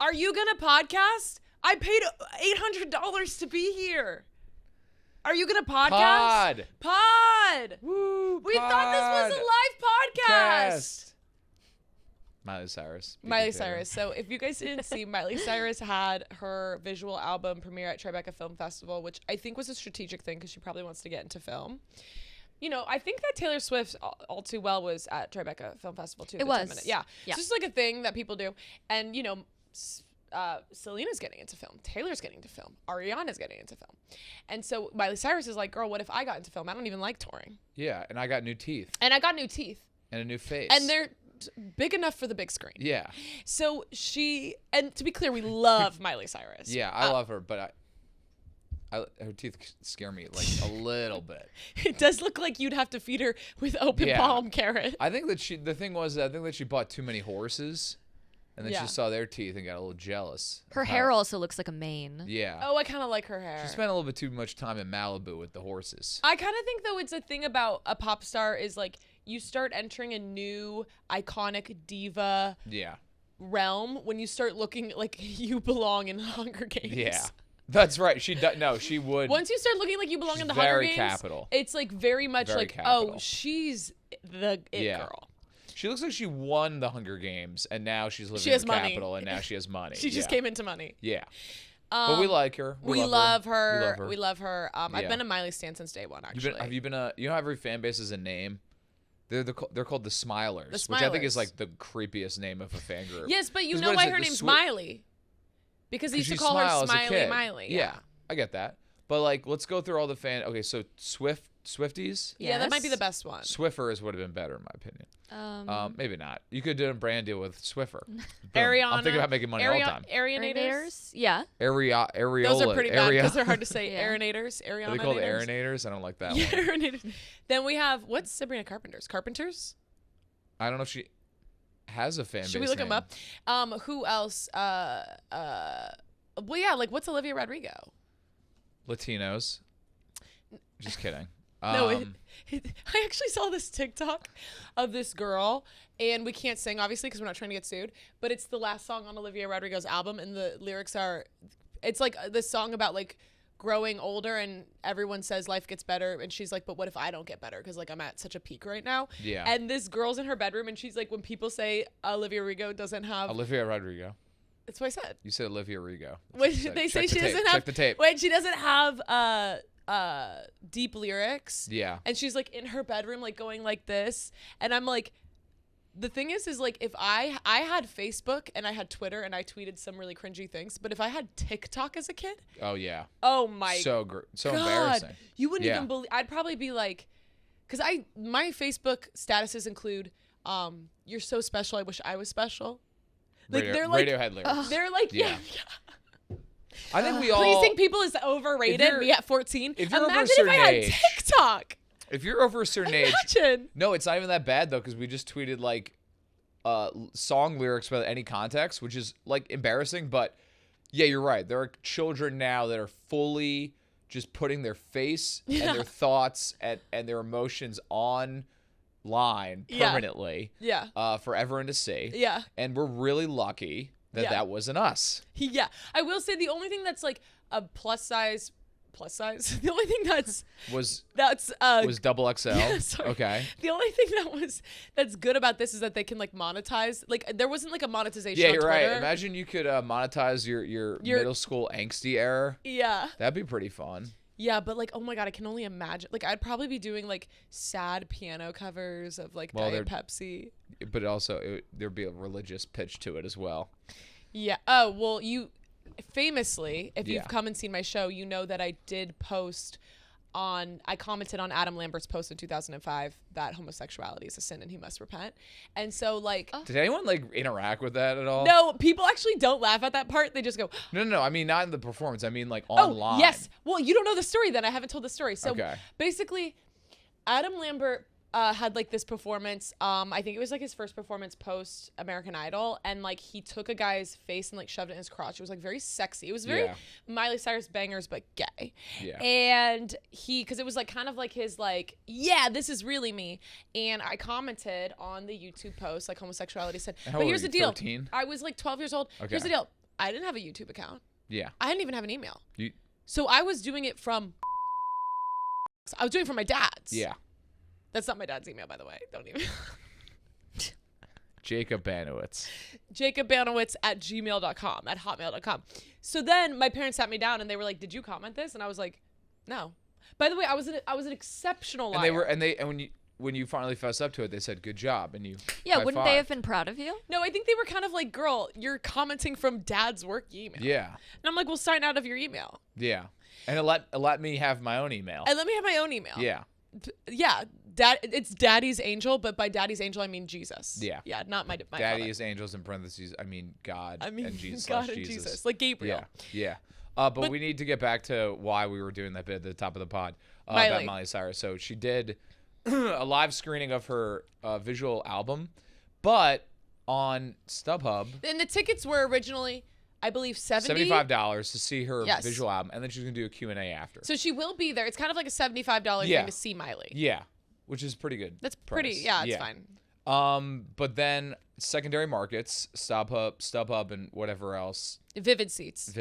Are you gonna podcast? I paid $800 to be here. Are you gonna podcast? Pod. Woo, we thought this was a live podcast. Miley Cyrus. Miley Cyrus. So if you guys didn't see, Miley Cyrus had her visual album premiere at Tribeca Film Festival, which I think was a strategic thing because she probably wants to get into film. You know, I think that Taylor Swift all too well was at Tribeca Film Festival too. It was. Yeah. It's just like a thing that people do. And, you know, Selena's getting into film. Taylor's getting into film. Ariana's getting into film. And so Miley Cyrus is like, girl, what if I got into film? I don't even like touring. Yeah, and I got new teeth. And I got new teeth. And a new face. And they're big enough for the big screen. Yeah. So and to be clear, we love Miley Cyrus. Yeah, I love her, but her teeth scare me like a little bit. It does look like you'd have to feed her with open palm carrot. I think that she bought too many horses, and then she saw their teeth and got a little jealous. Her hair also looks like a mane. Yeah. Oh, I kind of like her hair. She spent a little bit too much time in Malibu with the horses. I kind of think, though, it's a thing about a pop star is like you start entering a new iconic diva realm when you start looking like you belong in the Hunger Games. Yeah. That's right. She would. Once you start looking like you belong in the Hunger Games, capital. It's like very much like, capital. oh, she's the it girl. She looks like she won the Hunger Games, and now she's living in the capital, and now she has money. She just came into money. Yeah. But we like her. We love her. We love her. I've been a Miley stan since day one, actually. Have you been you know how every fan base has a name? They're called the Smilers, Smilers, which I think is like the creepiest name of a fan group. Yes, but you know why her name's Miley. Because they used to call her Smiley Miley. Yeah, I get that. But like, let's go through all the Okay, so Swifties. Yeah, that might be the best one. Swiffers would have been better in my opinion. Maybe not. You could do a brand deal with Swiffer. Ariana. I'm thinking about making money all the time. Arenators. Yeah. Areola. Those are pretty bad because they're hard to say. Arenators. Are they called Arenators? I don't like that one. Arenators. Then we have, what's Sabrina Carpenter's? Carpenters? I don't know if she has a fan base. Should we look them up? Who else? Well, yeah, like what's Olivia Rodrigo? Latinos. Just kidding. No, I actually saw this TikTok of this girl, and we can't sing obviously because we're not trying to get sued. But it's the last song on Olivia Rodrigo's album, and the lyrics are, it's like this song about like growing older, and everyone says life gets better, and she's like, but what if I don't get better? Because like I'm at such a peak right now. Yeah. And this girl's in her bedroom, and she's like, when people say Olivia Rodrigo doesn't have Olivia Rodrigo. That's what I said. You said Olivia Rodrigo. When they say she doesn't have. Check the tape. When she doesn't have deep lyrics. Yeah. And she's like in her bedroom, like going like this, and I'm like, the thing is like if I had Facebook and I had Twitter and I tweeted some really cringy things, but if I had TikTok as a kid, oh yeah, oh my, so embarrassing. You wouldn't even believe. I'd probably be like, because my Facebook statuses include, you're so special. I wish I was special. Like they're like Radiohead lyrics. They're like yeah. I think we all. Pleasing people is overrated. Me at 14. If you're Imagine over a certain if I had age, TikTok. If you're over a certain age, Imagine. No, it's not even that bad though, because we just tweeted like song lyrics without any context, which is like embarrassing. But yeah, you're right. There are children now that are fully just putting their face and their thoughts and their emotions online permanently. For everyone to see. Yeah. And we're really lucky that wasn't us. Yeah. I will say the only thing that's like a plus size. The only thing was double XL. Yeah, sorry. Okay. The only thing that's good about this is that they can like monetize. Like there wasn't like a monetization. Yeah, on you're Twitter. right. Imagine you could monetize your middle school angsty era. Yeah. That'd be pretty fun. Yeah, but like, oh my God, I can only imagine. Like, I'd probably be doing like sad piano covers of like Diet Pepsi. But also, there'd be a religious pitch to it as well. Yeah. Oh, well, famously, if you've come and seen my show, you know that I did post I commented on Adam Lambert's post in 2005 that homosexuality is a sin and he must repent. And so like, did anyone like interact with that at all? No, people actually don't laugh at that part. They just go, no. I mean, not in the performance. I mean like online. Oh, yes. Well, you don't know the story then. I haven't told the story. So basically, Adam Lambert had like this performance. I think it was like his first performance post American Idol, and like he took a guy's face and like shoved it in his crotch. It was like very sexy. It was very Miley Cyrus bangers, but gay. Yeah. And because it was like kind of like his like, yeah, this is really me. And I commented on the YouTube post like homosexuality said, but here's the deal. 13? I was like 12 years old. Okay. Here's the deal. I didn't have a YouTube account. Yeah. I didn't even have an email. So I was doing it from my dad's. Yeah. That's not my dad's email, by the way. Don't even. Jacob Banowitz. JacobBanowitz@gmail.com, at hotmail.com. So then my parents sat me down and they were like, "Did you comment this?" And I was like, "No." By the way, I was an exceptional liar. And when you finally fessed up to it, they said, "Good job," and you. Yeah, wouldn't they have been proud of you? No, I think they were kind of like, "Girl, you're commenting from dad's work email." Yeah. And I'm like, "Well, sign out of your email." Yeah. And it let me have my own email. And let me have my own email. Yeah. Yeah, it's Daddy's Angel, but by Daddy's Angel I mean Jesus. Yeah. Yeah, not my Daddy father. is angels in parentheses. I mean God. I mean and Jesus. God and Jesus, like Gabriel. Yeah. But we need to get back to why we were doing that bit at the top of the pod about Miley Cyrus. So she did a live screening of her visual album, but on StubHub. And the tickets were originally, I believe, $75 to see her visual album, and then she's gonna do a Q&A after. So she will be there. It's kind of like a $75 thing to see Miley. Yeah, which is pretty good. That's price. pretty. Yeah, it's fine. But then secondary markets, StubHub, and whatever else. Vivid Seats,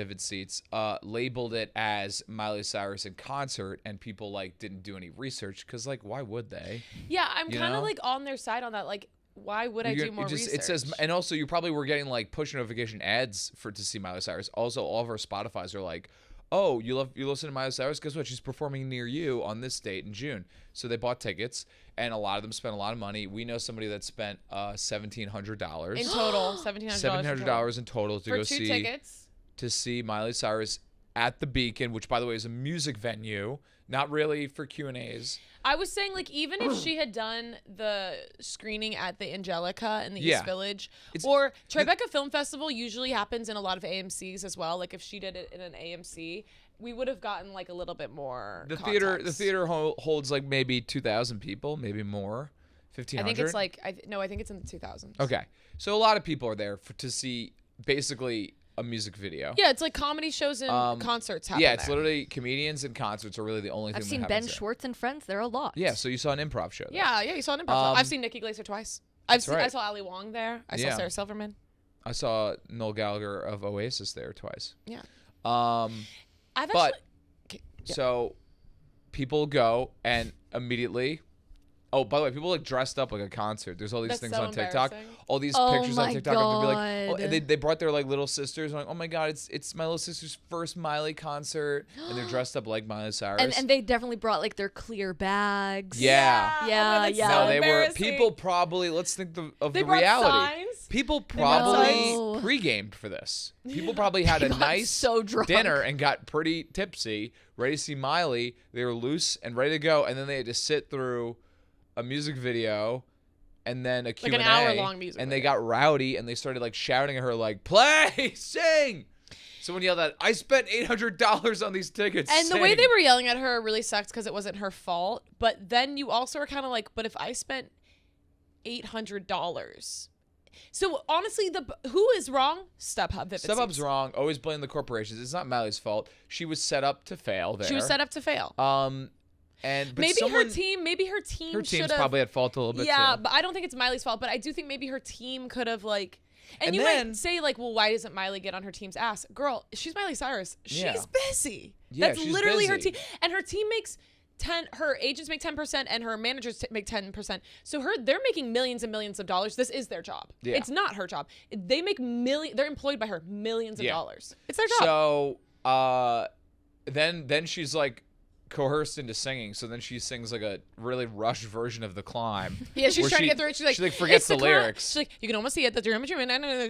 labeled it as Miley Cyrus in concert, and people didn't do any research because why would they? Yeah, I'm kind of on their side on that. Why would I do more research? It says, and also you probably were getting push notification ads to see Miley Cyrus. Also, all of our Spotify's are like, oh, you listen to Miley Cyrus? Guess what? She's performing near you on this date in June. So they bought tickets, and a lot of them spent a lot of money. We know somebody that spent $1,700 in total. $1,700 in total to for go 2 see tickets. To see Miley Cyrus at the Beacon, which by the way is a music venue, not really for Q&As. I was saying even if she had done the screening at the Angelica in the East Village, or Tribeca Film Festival usually happens in a lot of AMCs as well. If she did it in an AMC, we would have gotten a little bit more. The theater holds maybe 2,000 people, maybe more, 1,500. I think it's I think it's in the 2000s. Okay, so a lot of people are there to see basically a music video. Yeah, it's like comedy shows and concerts happen. Yeah, it's literally comedians and concerts are really the only thing. I've seen Ben Schwartz and Friends. There are a lot. Yeah, so you saw an improv show there. Yeah, you saw an improv show. I've seen Nikki Glaser twice. I saw Ali Wong there. I saw Sarah Silverman. I saw Noel Gallagher of Oasis there twice. Yeah. So people go and immediately. Oh, by the way, people dressed up like a concert. There's all these things on TikTok. All these pictures on TikTok of people and they brought their little sisters. And oh my God, it's my little sister's first Miley concert, and they're dressed up like Miley Cyrus. And they definitely brought their clear bags. Yeah. Yeah. No, they were people probably. Let's think of the reality. Signs. People probably pre-gamed for this. People probably had a nice dinner and got pretty tipsy, ready to see Miley. They were loose and ready to go, and then they had to sit through a music video and then a Q&A. An hour-long music and video. they got rowdy and they started shouting at her play, sing. Someone yelled out, I spent $800 on these tickets. And sing. the way they were yelling at her really sucked because it wasn't her fault. But then you also are kind of but if I spent $800. So honestly, who is wrong? StubHub. StubHub's wrong. Always blame the corporations. It's not Miley's fault. She was set up to fail there. She was set up to fail. Her team's probably at fault a little bit too. Yeah, but I don't think it's Miley's fault. But I do think maybe her team could have And you might say well, why doesn't Miley get on her team's ass? Girl, she's Miley Cyrus. She's busy. Yeah, that's literally her team, and her team makes 10. Her agents make 10%, and her managers make 10%. So they're making millions and millions of dollars. This is their job. Yeah. It's not her job. They make They're employed by her millions of dollars. It's their job. So, then she's coerced into singing, so then she sings a really rushed version of The Climb. Yeah, she's trying to get through it. She forgets the lyrics. She's you can almost see it. That you're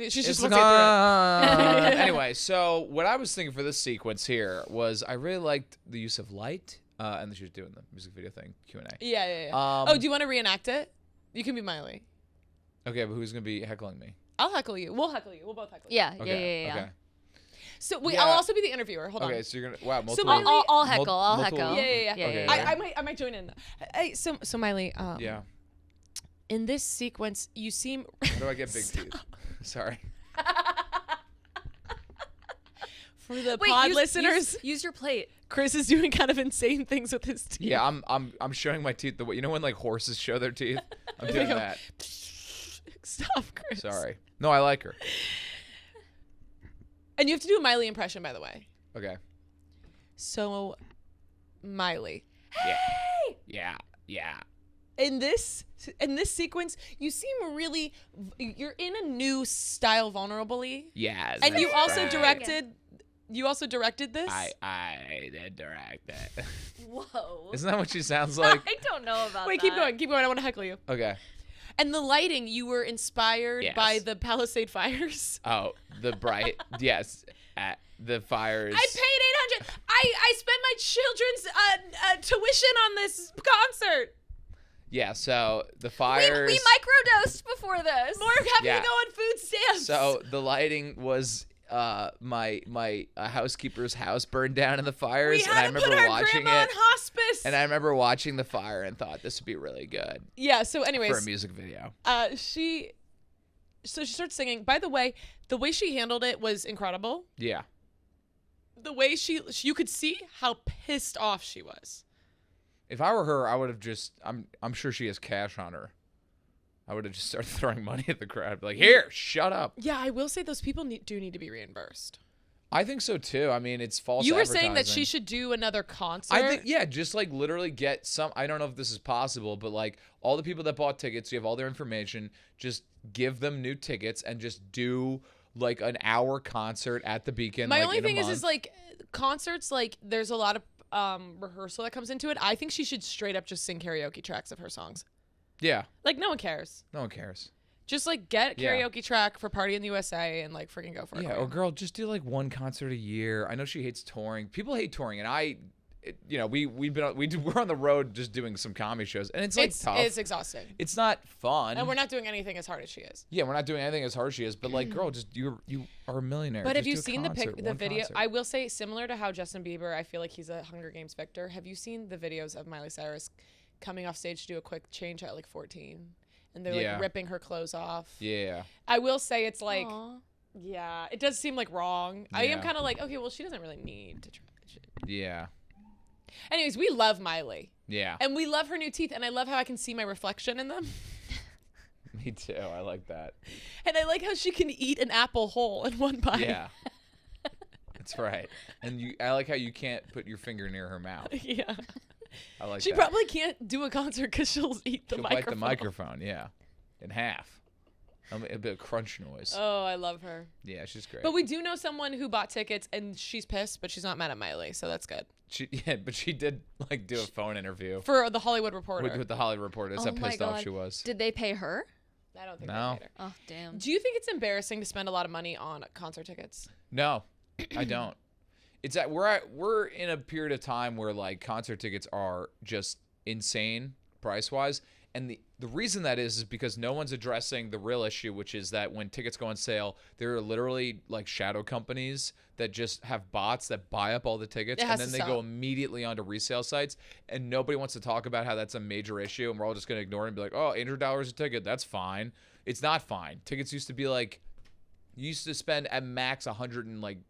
she's just wants to get through it. Anyway, so what I was thinking for this sequence here was I really liked the use of light, and then she was doing the music video thing, Q&A. Yeah. Do you want to reenact it? You can be Miley. Okay, but who's gonna be heckling me? I'll heckle you. We'll heckle you. We'll both heckle you. Yeah. Okay. So I'll also be the interviewer. Hold on. Okay, so you're gonna multiple. So Miley, I'll heckle. I'll heckle. Yeah. Okay, I might join in. Hey, so Miley. Yeah. In this sequence, you seem. How do I get big teeth? Sorry. For the pod listeners, use your plate. Chris is doing kind of insane things with his teeth. Yeah, I'm showing my teeth the way when horses show their teeth. I'm doing that. Stop, Chris. Sorry. No, I like her. And you have to do a Miley impression, by the way. Okay. So, Miley. Hey! Yeah. In this sequence, you seem really, you're in a new style vulnerably. Yes. And you also directed this? I did direct it. Whoa. Isn't that what she sounds like? I don't know about Wait, that. keep going. I want to heckle you. Okay. And the lighting, you were inspired by the Palisade fires. Oh, the bright, yes, the fires. I paid $800. I spent my children's tuition on this concert. Yeah, so the fires. We microdosed before this. More having to go on food stamps. So the lighting was my housekeeper's house burned down in the fires, and I remember watching it. On hospice. And I remember watching the fire and thought this would be really good. Yeah. So, anyways, for a music video. She starts singing. By the way she handled it was incredible. Yeah. The way you could see how pissed off she was. If I were her, I would have just. I'm sure she has cash on her. I would have just started throwing money at the crowd. Like, here, shut up. Yeah, I will say those people do need to be reimbursed. I think so, too. I mean, it's false You were advertising. saying that she should do another concert? I think, yeah, just like literally get some, I don't know if this is possible, but like all the people that bought tickets, you have all their information, just give them new tickets and just do like an hour concert at the Beacon. My only thing is like concerts, like there's a lot of rehearsal that comes into it. I think she should straight up just sing karaoke tracks of her songs. Yeah. Like, no one cares. No one cares. Just, like, get a karaoke track for Party in the USA and, like, freaking go for it. Yeah, or girl, just do, like, one concert a year. I know she hates touring. People hate touring, and we're on the road just doing some comedy shows, and it's, like, tough. It's exhausting. It's not fun. And we're not doing anything as hard as she is. Yeah, we're not doing anything as hard as she is, but, like, girl, just you are a millionaire. But just have you do a seen concert, the one video? concert. I will say, similar to how Justin Bieber, I feel like he's a Hunger Games victor. Have you seen the videos of Miley Cyrus coming off stage to do a quick change at, like, 14? And they're like ripping her clothes off. Yeah. I will say it's like, yeah, it does seem like wrong. Yeah. I am kind of like, okay, well, she doesn't really need to try. Yeah. Anyways, we love Miley. Yeah. And we love her new teeth, and I love how I can see my reflection in them. Me too. I like that. And I like how she can eat an apple whole in one bite. Yeah. That's right. And I like how you can't put your finger near her mouth. Yeah. I like she that. probably can't do a concert because she'll eat the microphone. Bite the microphone, yeah, in half. A bit of crunch noise. Oh, I love her. Yeah, she's great. But we do know someone who bought tickets and she's pissed, but she's not mad at Miley, so that's good. But she did like do a phone interview for the Hollywood Reporter. With the Hollywood Reporter. That's how pissed off she was. Did they pay her? I don't think no. they paid her. Oh, damn. Do you think it's embarrassing to spend a lot of money on concert tickets? No, I don't. It's that we're in a period of time where like concert tickets are just insane price wise, and the reason that is because no one's addressing the real issue, which is that when tickets go on sale, there are literally like shadow companies that just have bots that buy up all the tickets and then they go immediately onto resale sites, and nobody wants to talk about how that's a major issue, and we're all just going to ignore it and be like, oh, $800 a ticket, that's fine. It's not fine. Tickets used to be like, you used to spend at max $120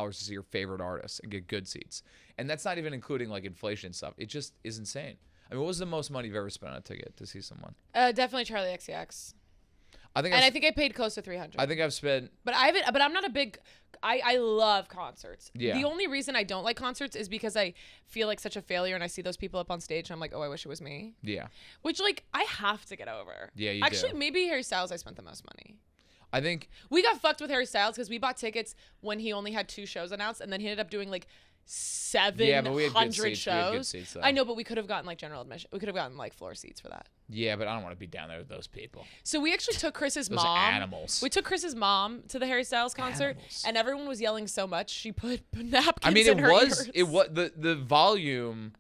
to see your favorite artist and get good seats. And that's not even including like inflation stuff. It just is insane. I mean, what was the most money you've ever spent on a ticket to see someone? Definitely Charlie XCX. I think I paid close to $300. I think I've spent. But I'm not a big. I love concerts. Yeah. The only reason I don't like concerts is because I feel like such a failure, and I see those people up on stage, and I'm like, oh, I wish it was me. Yeah. Which like I have to get over. Yeah, you Actually, do. Maybe Harry Styles I spent the most money. I think we got fucked with Harry Styles because we bought tickets when he only had 2 shows announced, and then he ended up doing like 700 shows. I know, but we could have gotten like general admission. We could have gotten like floor seats for that. Yeah, but I don't want to be down there with those people. So we actually took Chris's those mom. Animals. We took Chris's mom to the Harry Styles concert, and everyone was yelling so much she put napkins I mean, in her ears. It was the volume.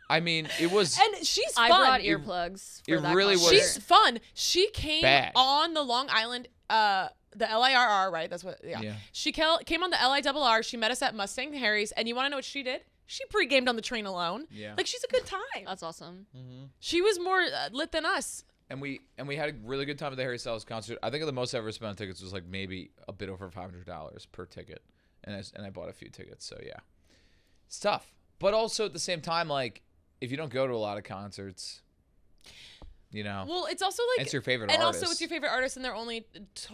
I mean, it was. And she's fun. I brought earplugs. It really was. She's fun. She came bad. on the Long Island. The LIRR, right? That's what. Yeah. She came on the LIRR. She met us at Mustang Harry's, and you want to know what she did? She pre-gamed on the train alone. Yeah. Like she's a good time. That's awesome. Mm-hmm. She was more lit than us. And we had a really good time at the Harry Styles concert. I think the most I ever spent on tickets was like maybe a bit over $500 per ticket, and I bought a few tickets. So yeah, it's tough. But also at the same time, like if you don't go to a lot of concerts, You know, well, it's also like it's your favorite and artist. also it's your favorite artist, and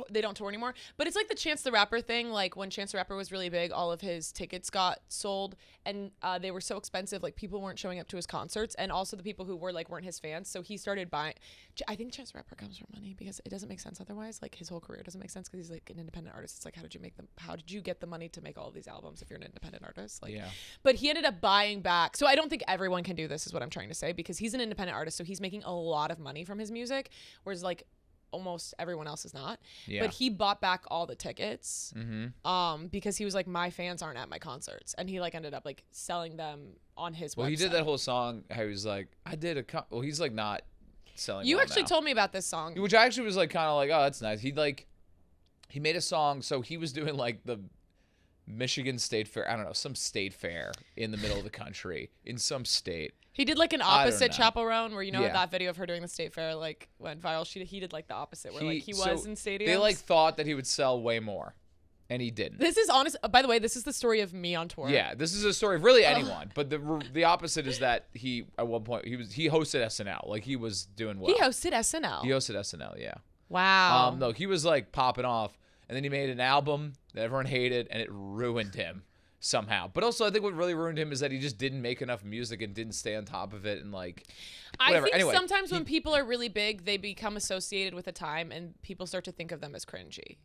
they don't tour anymore. But it's like the Chance the Rapper thing. Like when Chance the Rapper was really big, all of his tickets got sold, and they were so expensive. Like people weren't showing up to his concerts, and also the people who were like weren't his fans. So he started buying. I think Chance the Rapper comes from money because it doesn't make sense otherwise. Like his whole career doesn't make sense because he's like an independent artist. It's like how did you get the money to make all of these albums if you're an independent artist? Like, yeah. But he ended up buying back. So I don't think everyone can do this, is what I'm trying to say, because he's an independent artist, so he's making a lot of money from his music, whereas like almost everyone else is not. Yeah. But he bought back all the tickets Mm-hmm. because he was like, my fans aren't at my concerts, and he like ended up like selling them on his website. He did that whole song. How he was like, I did a. Well, he's like not selling. You well actually now. told me about this song. Which I actually was like kind of like, oh, that's nice. He made a song. So he was doing like the Michigan State Fair. I don't know, some state fair in the middle of the country in some state. He did like an I don't opposite know. chaperone, where Yeah. that video of her doing the state fair like went viral. He did like the opposite, where like he was in stadiums. They like thought that he would sell way more, and he didn't. This is honest. By the way, this is the story of me on tour. Yeah, this is a story of really anyone, but the opposite is that he at one point he hosted SNL, like he was doing well. He hosted SNL. He hosted SNL, yeah. Wow. No, he was like popping off, and then he made an album that everyone hated, and it ruined him somehow. But also, I think what really ruined him is that he just didn't make enough music and didn't stay on top of it, and like whatever. I think Anyway, sometimes when people are really big, they become associated with a time, and people start to think of them as cringy.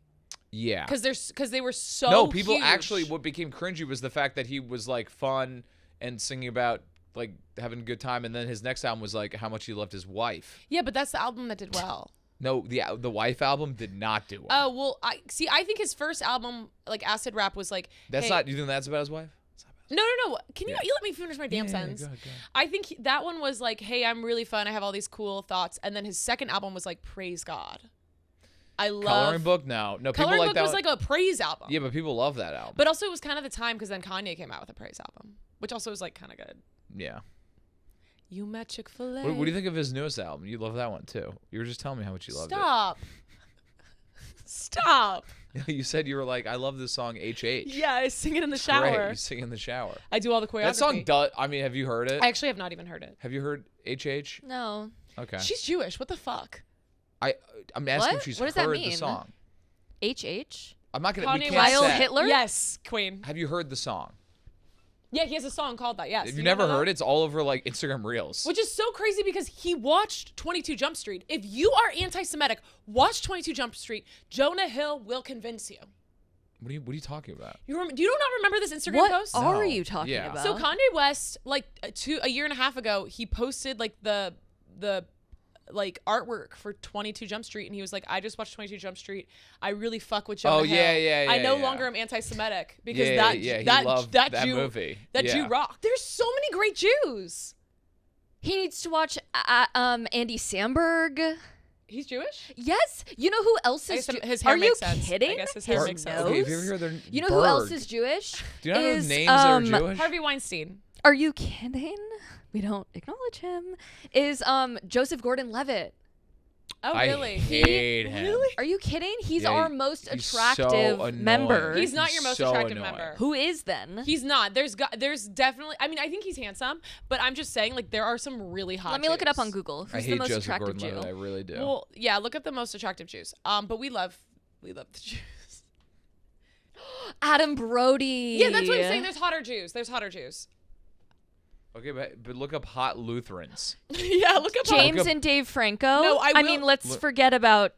yeah. Because they were so No, people huge. actually, what became cringy was the fact that he was like fun and singing about like having a good time, and then his next album was like how much he loved his wife. Yeah, but that's the album that did well. No, the wife album did not do well. Oh, well, I think his first album, like Acid Rap, was like, That's hey, not. You think that's about his wife? It's not about his No. Can you let me finish my damn sentence? Go ahead. I think that one was like, hey, I'm really fun. I have all these cool thoughts. And then his second album was like, praise God. I love Coloring Book. No, people Coloring like Book that. was like a praise album. Yeah, but people love that album. But also it was kind of the time because then Kanye came out with a praise album, which also was like kind of good. Yeah. You met Chick-fil-A. What do you think of his newest album? You love that one too. You were just telling me how much you loved Stop. Stop. it. You said you were like, I love this song HH. Yeah, I sing it in the It's shower. great. You sing in the shower. I do all the choreography. That song does. I mean, have you heard it? I actually have not even heard it. Have you heard HH? No. Okay. She's Jewish. What the fuck? I'm asking What? if she's What does that heard the mean? song. HH? I'm not gonna. We Kanye can't West. Heil say. Hitler? Yes, Queen. Have you heard the song? Yeah, he has a song called that. Yes. If you never heard it, it's all over like Instagram Reels. Which is so crazy because he watched 22 Jump Street. If you are anti-Semitic, watch 22 Jump Street. Jonah Hill will convince you. What are you talking about? Do you not remember this Instagram What post? are No. you talking Yeah. about? So Kanye West, like a year and a half ago, he posted like the like artwork for 22 Jump Street, and he was like, I just watched 22 Jump Street. I really fuck with Jonah Hill. yeah, I no yeah. longer am anti-Semitic because He loved that Jew, movie. That Yeah. Jew rock. There's so many great Jews. He needs to watch Andy Samberg. He's Jewish? Yes. You know who else I is guess Jewish? his hair Are you makes sense. kidding? I guess his hair makes sense. Okay, have you ever heard their You know who else Berg? is Jewish? Do you not know is, names that are Jewish? Harvey Weinstein. Are you kidding? We don't acknowledge him. Is Joseph Gordon-Levitt. Oh, I really? hate him. Really? Are you kidding? He's Yeah, our most he's so attractive annoying. member. He's not your most so attractive annoying. member. Who is then? He's not. There's definitely. I mean, I think he's handsome, but I'm just saying, like, there are some really hot. Let me look it up Jews. on Google. Who's I the hate most Joseph attractive Jew? Gordon-Levitt. I really do. Well, yeah, look up the most attractive Jews. But we love the Jews. Adam Brody. Yeah, that's what I'm saying. There's hotter Jews. There's hotter Jews. Okay, but look up hot Lutherans. Yeah, look up James Look up- and Dave Franco. No, I will- mean, let's Look- forget about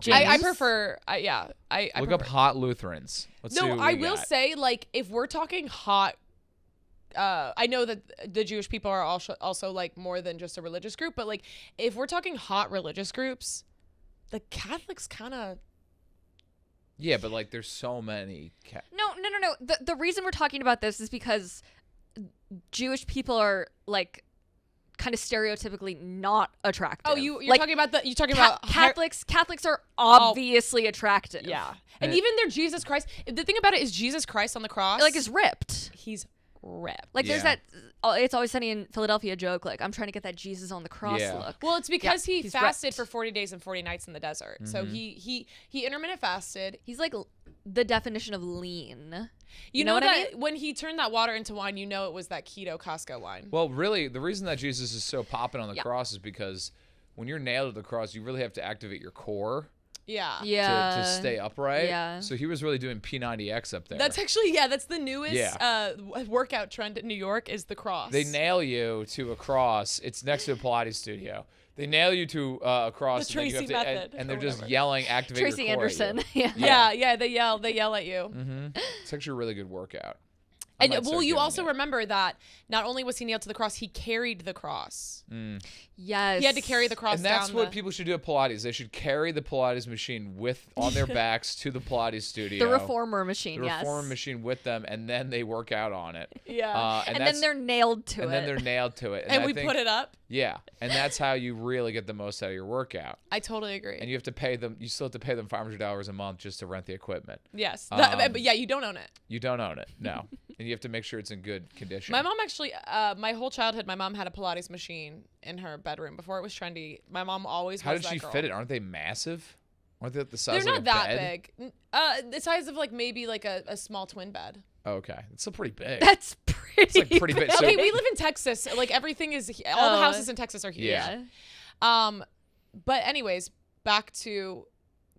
James. I prefer. I Look prefer. up hot Lutherans. Let's see No, what I we will got. say, like, if we're talking hot, I know that the Jewish people are also like more than just a religious group, but like, if we're talking hot religious groups, the Catholics kind of. Yeah, but like, there's so many. No. The reason we're talking about this is because Jewish people are like kind of stereotypically not attractive. Oh, you're like, talking about about Catholics. Catholics are obviously attractive. Yeah, and even their Jesus Christ. The thing about it is Jesus Christ on the cross, like is ripped. he's ripped. Like there's Yeah. that. It's Always Sunny in Philadelphia joke. Like I'm trying to get that Jesus on the cross Yeah. look. Well, it's because he he's fasted ripped. for 40 days and 40 nights in the desert. So he intermittent fasted. He's like the definition of lean. You know what that I mean? when he turned that water into wine, you know it was that keto Costco wine. Well, really, the reason that Jesus is so popping on the Yeah. cross is because when you're nailed to the cross, you really have to activate your core. Yeah. To stay upright. Yeah. So he was really doing P90X up there. That's actually, that's the newest workout trend in New York is the cross. They nail you to a cross. It's next to a Pilates studio. They nail you to a cross. The Tracy method. And they're just yelling, activate Tracy your core. Anderson. Yeah. They yell at you. Mm-hmm. It's actually a really good workout. And you also remember that not only was he nailed to the cross, he carried the cross. Yes. He had to carry the cross down. And that's what people should do at Pilates. They should carry the Pilates machine on their backs to the Pilates studio. The reformer machine, The reformer machine with them, and then they work out on it. Yeah. And then they're nailed to it. And then they're nailed to it. And we put it up. Yeah. And that's how you really get the most out of your workout. I totally agree. And you still have to pay them $500 a month just to rent the equipment. Yes. But yeah, you don't own it. You don't own it, no. And you have to make sure it's in good condition. My mom actually, my whole childhood, my mom had a Pilates machine in her bedroom before it was trendy. My mom always How was did she girl. fit it? Aren't they massive? Aren't they the size They're of not a that bed? big. The size of like maybe like a small twin bed. Oh, okay. It's still pretty big. That's pretty. It's like pretty big. So, Okay, we live in Texas. Like everything is, all the houses in Texas are huge. Yeah. But anyways, back to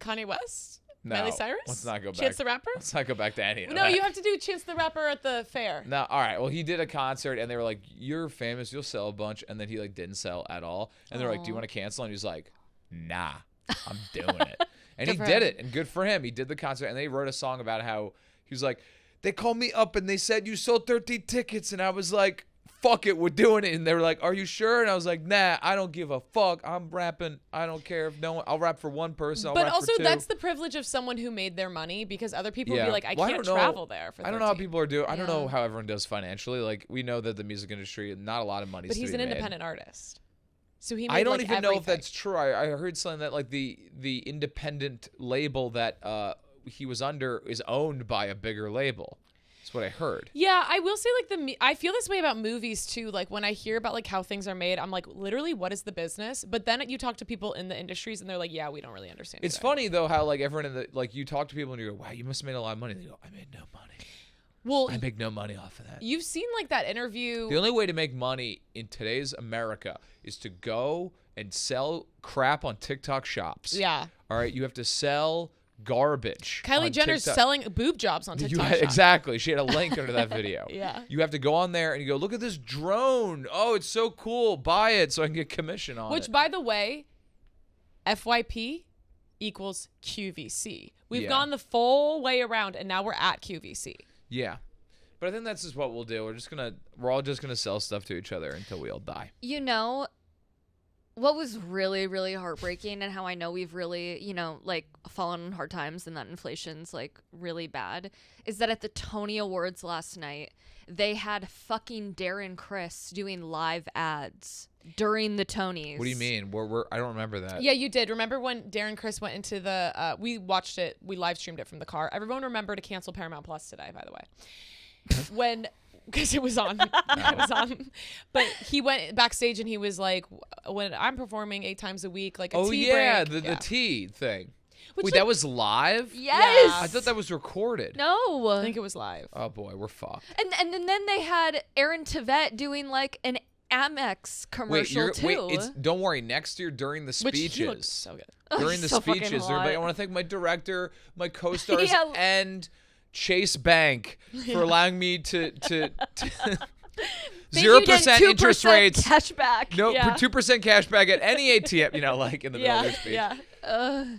Kanye West. no, Miley Cyrus? Let's not go back. Chance the Rapper? Let's not go back to any of No, that. you have to do Chance the Rapper at the fair. No, all right. Well, he did a concert, and they were like, "You're famous. You'll sell a bunch." And then he like didn't sell at all. And they're like, "Do you want to cancel?" And he's like, "Nah, I'm doing it." And he did it, and good for him. He did the concert, and they wrote a song about how he was like, "They called me up and they said you sold 30 tickets," and I was like, "Fuck it, we're doing it." And they were like, "Are you sure?" And I was like, "Nah, I don't give a fuck. I'm rapping. I don't care if no one. I'll rap for one person. I'll But rap also, for two." that's the privilege of someone who made their money, because other people would be like, I can't travel there for 13. I don't know how people are doing. I don't know how everyone does financially. Like, we know that the music industry, not a lot of money. But he's an independent artist, so he. Made, I don't like, even know if everything. that's true. I heard something that like the independent label that he was under is owned by a bigger label. That's what I heard. Yeah, I will say like I feel this way about movies too. Like when I hear about like how things are made, I'm like, literally, what is the business? But then you talk to people in the industries and they're like, yeah, we don't really understand. It's funny though how like everyone in the like you talk to people and you go, wow, you must have made a lot of money. They go, I made no money. Well, I make no money off of that. You've seen like that interview. The only way to make money in today's America is to go and sell crap on TikTok shops. Yeah. All right, you have to sell garbage. Kylie Jenner's selling boob jobs on TikTok. Exactly. She had a link under that video. Yeah. You have to go on there and you go, look at this drone. Oh, it's so cool. Buy it so I can get commission on it. Which, by the way, FYP equals QVC. We've gone the full way around, and now we're at QVC. Yeah. But I think that's just what we'll do. We're all just gonna sell stuff to each other until we all die. You know, what was really, really heartbreaking, and how I know we've really, like fallen on hard times and that inflation's like really bad, is that at the Tony Awards last night, they had fucking Darren Criss doing live ads during the Tonys. What do you mean? I don't remember that. Yeah, you did. Remember when Darren Criss went into the, we watched it, we live streamed it from the car. Everyone remember to cancel Paramount Plus today, by the way. Because it was on. It was on. But he went backstage and he was like, when I'm performing 8 times a week, like a tea break. The tea thing. Which, wait, like, that was live? Yes. I thought that was recorded. No. I think it was live. Oh boy, we're fucked. And then they had Aaron Tveit doing like an Amex commercial too. Don't worry. Next year during the Which speeches, he looked so good. during the so fucking speeches, they're hot. like, I want to thank my director, my co-stars, Yeah. and Chase Bank for allowing me to 0% interest rates, cashback. no Yeah. 2% cash back at any ATM. Like in the middle of your speech. Yeah.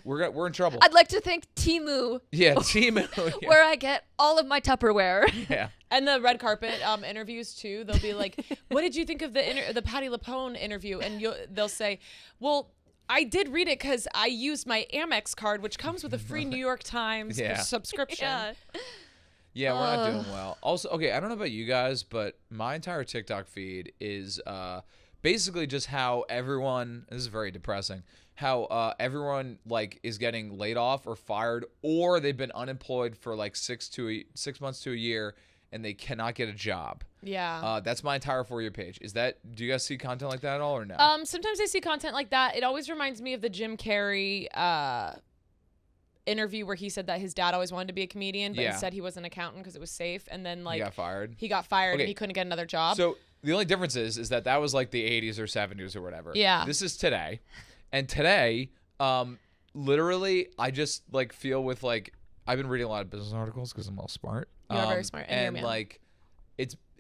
We're in trouble. I'd like to thank Temu, Yeah, Temu. Yeah. where I get all of my Tupperware. Yeah. And the red carpet interviews too. They'll be like, "What did you think of the Patti LuPone interview?" And they'll say, "Well, I did read it because I used my Amex card, which comes with a free New York Times subscription." Yeah. Yeah, we're not doing well. Also, okay, I don't know about you guys, but my entire TikTok feed is basically just how everyone, this is very depressing, how everyone like is getting laid off or fired, or they've been unemployed for like 6 months to a year and they cannot get a job. Yeah. That's my entire For You page. Do you guys see content like that at all or no? Sometimes I see content like that. It always reminds me of the Jim Carrey interview where he said that his dad always wanted to be a comedian, but instead he was an accountant because it was safe. And then like he got fired. And he couldn't get another job. So the only difference is that was like the 80s or 70s or whatever. Yeah. This is today. And today, literally, I just like feel with like I've been reading a lot of business articles because I'm all smart. You are very smart, and you're a man. Like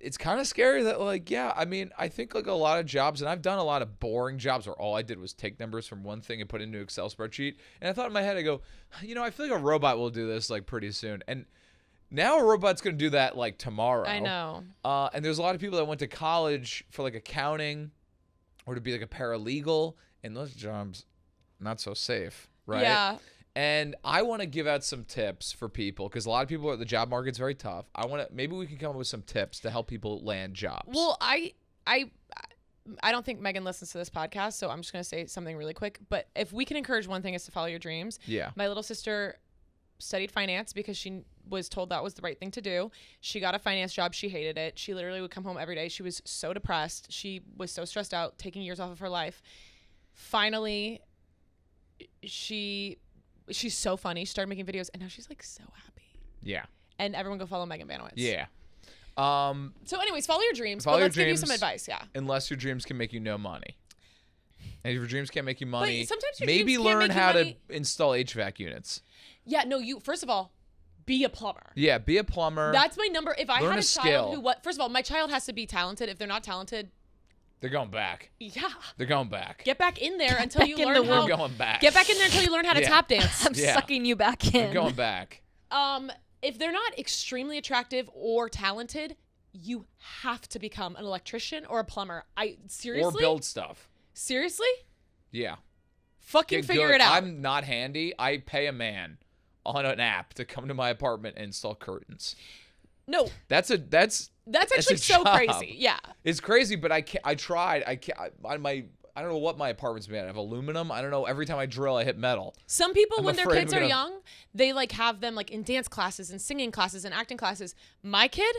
it's kind of scary that like I mean I think like a lot of jobs, and I've done a lot of boring jobs where all I did was take numbers from one thing and put it into an Excel spreadsheet. And I thought in my head, I go, I feel like a robot will do this like pretty soon. And now a robot's gonna do that like tomorrow. I know. And there's a lot of people that went to college for like accounting or to be like a paralegal, and those jobs not so safe, right? Yeah. And I want to give out some tips for people because a lot of people, the job market's very tough. Maybe we can come up with some tips to help people land jobs. Well, I don't think Megan listens to this podcast, so I'm just going to say something really quick. But if we can encourage one thing is to follow your dreams. Yeah. My little sister studied finance because she was told that was the right thing to do. She got a finance job. She hated it. She literally would come home every day. She was so depressed. She was so stressed out, taking years off of her life. Finally, she's so funny. She started making videos, and now she's like so happy. Yeah. And everyone go follow Megan Banowitz. Yeah. So anyways, follow your dreams. Follow but let's your give you dreams, some advice. Yeah. Unless your dreams can make you no money. And if your dreams can't make you money, sometimes your maybe dreams can't learn make you how money. to install HVAC units. Yeah. No. You first of all, be a plumber. Yeah. Be a plumber. That's my number. If I Learn had a a skill. child first of all, my child has to be talented. If they're not talented, They're going back. yeah. They're going back. Get back in there until you back in learn the how. We're going back. Get back in there until you learn how to Yeah. tap dance. I'm sucking you back in. We're going back. If they're not extremely attractive or talented, you have to become an electrician or a plumber. Seriously. Or build stuff. Seriously? Yeah. Fucking Get figure good. it out. I'm not handy. I pay a man on an app to come to my apartment and install curtains. No. That's actually a so job. crazy. Yeah. It's crazy, but I tried. I don't know what my apartment's made out of. Aluminum. I don't know. Every time I drill, I hit metal. Some people, I'm when their afraid kids I'm are gonna- young, they like have them like in dance classes and singing classes and acting classes. My kid,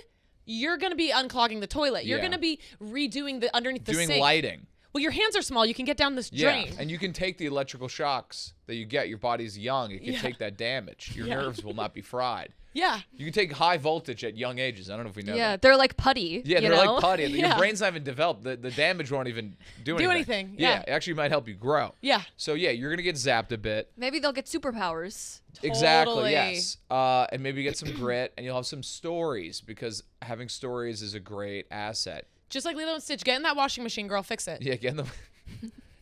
you're gonna be unclogging the toilet. You're Yeah. gonna be redoing the underneath the Doing sink. lighting. Well, your hands are small. You can get down this drain. Yeah, and you can take the electrical shocks that you get. Your body's young. It can take that damage. Your nerves will not be fried. Yeah. You can take high voltage at young ages. I don't know if we know Yeah, that. they're like putty. Yeah, you they're know? like putty. Your Yeah. brain's not even developed. The damage won't even do anything. Yeah. It actually might help you grow. Yeah. So yeah, you're gonna get zapped a bit. Maybe they'll get superpowers. Exactly. Totally. Yes. And maybe get some grit, and you'll have some stories because having stories is a great asset. Just like Lilo and Stitch. Get in that washing machine, girl. Fix it. Yeah. Get in the.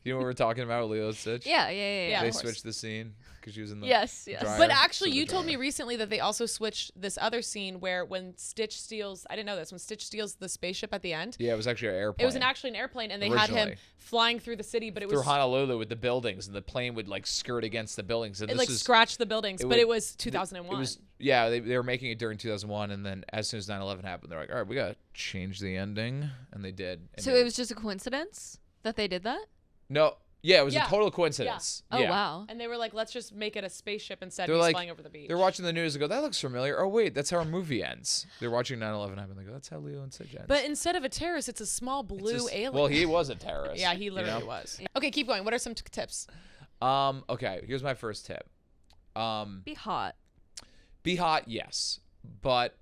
You know what we're talking about with Lilo and Stitch? Yeah. Yeah. They of course. switched the scene because she was in the. Yes. dryer. But actually, So you the told me dryer. recently that they also switched this other scene where when Stitch steals, I didn't know this, when Stitch steals the spaceship at the end, Yeah, it was actually an airplane. it was actually an airplane, and they had him Originally. flying through the city, but it through was Honolulu with the buildings, and the plane would like skirt against the buildings. And it this like is scratched the buildings, it but would- it was 2001. It was they were making it during 2001, and then as soon as 9/11 happened, they're like, all right, we gotta change the ending, and they did. And So it was just a coincidence that they did that? no, yeah, it was Yeah. a total coincidence. Oh, Yeah. wow. And they were like, let's just make it a spaceship instead. They're He's like, flying over the beach. they're watching the news and go, that looks familiar. Oh wait, that's how our movie ends. They're watching 9/11 happen. They go, that's how Lilo and Stitch ends. But instead of a terrorist, it's a small It's blue just- alien. Well, he was a terrorist. yeah, he you literally know? was. Okay, keep going. What are some tips? Okay, here's my first tip. Be hot. Be hot, yes. But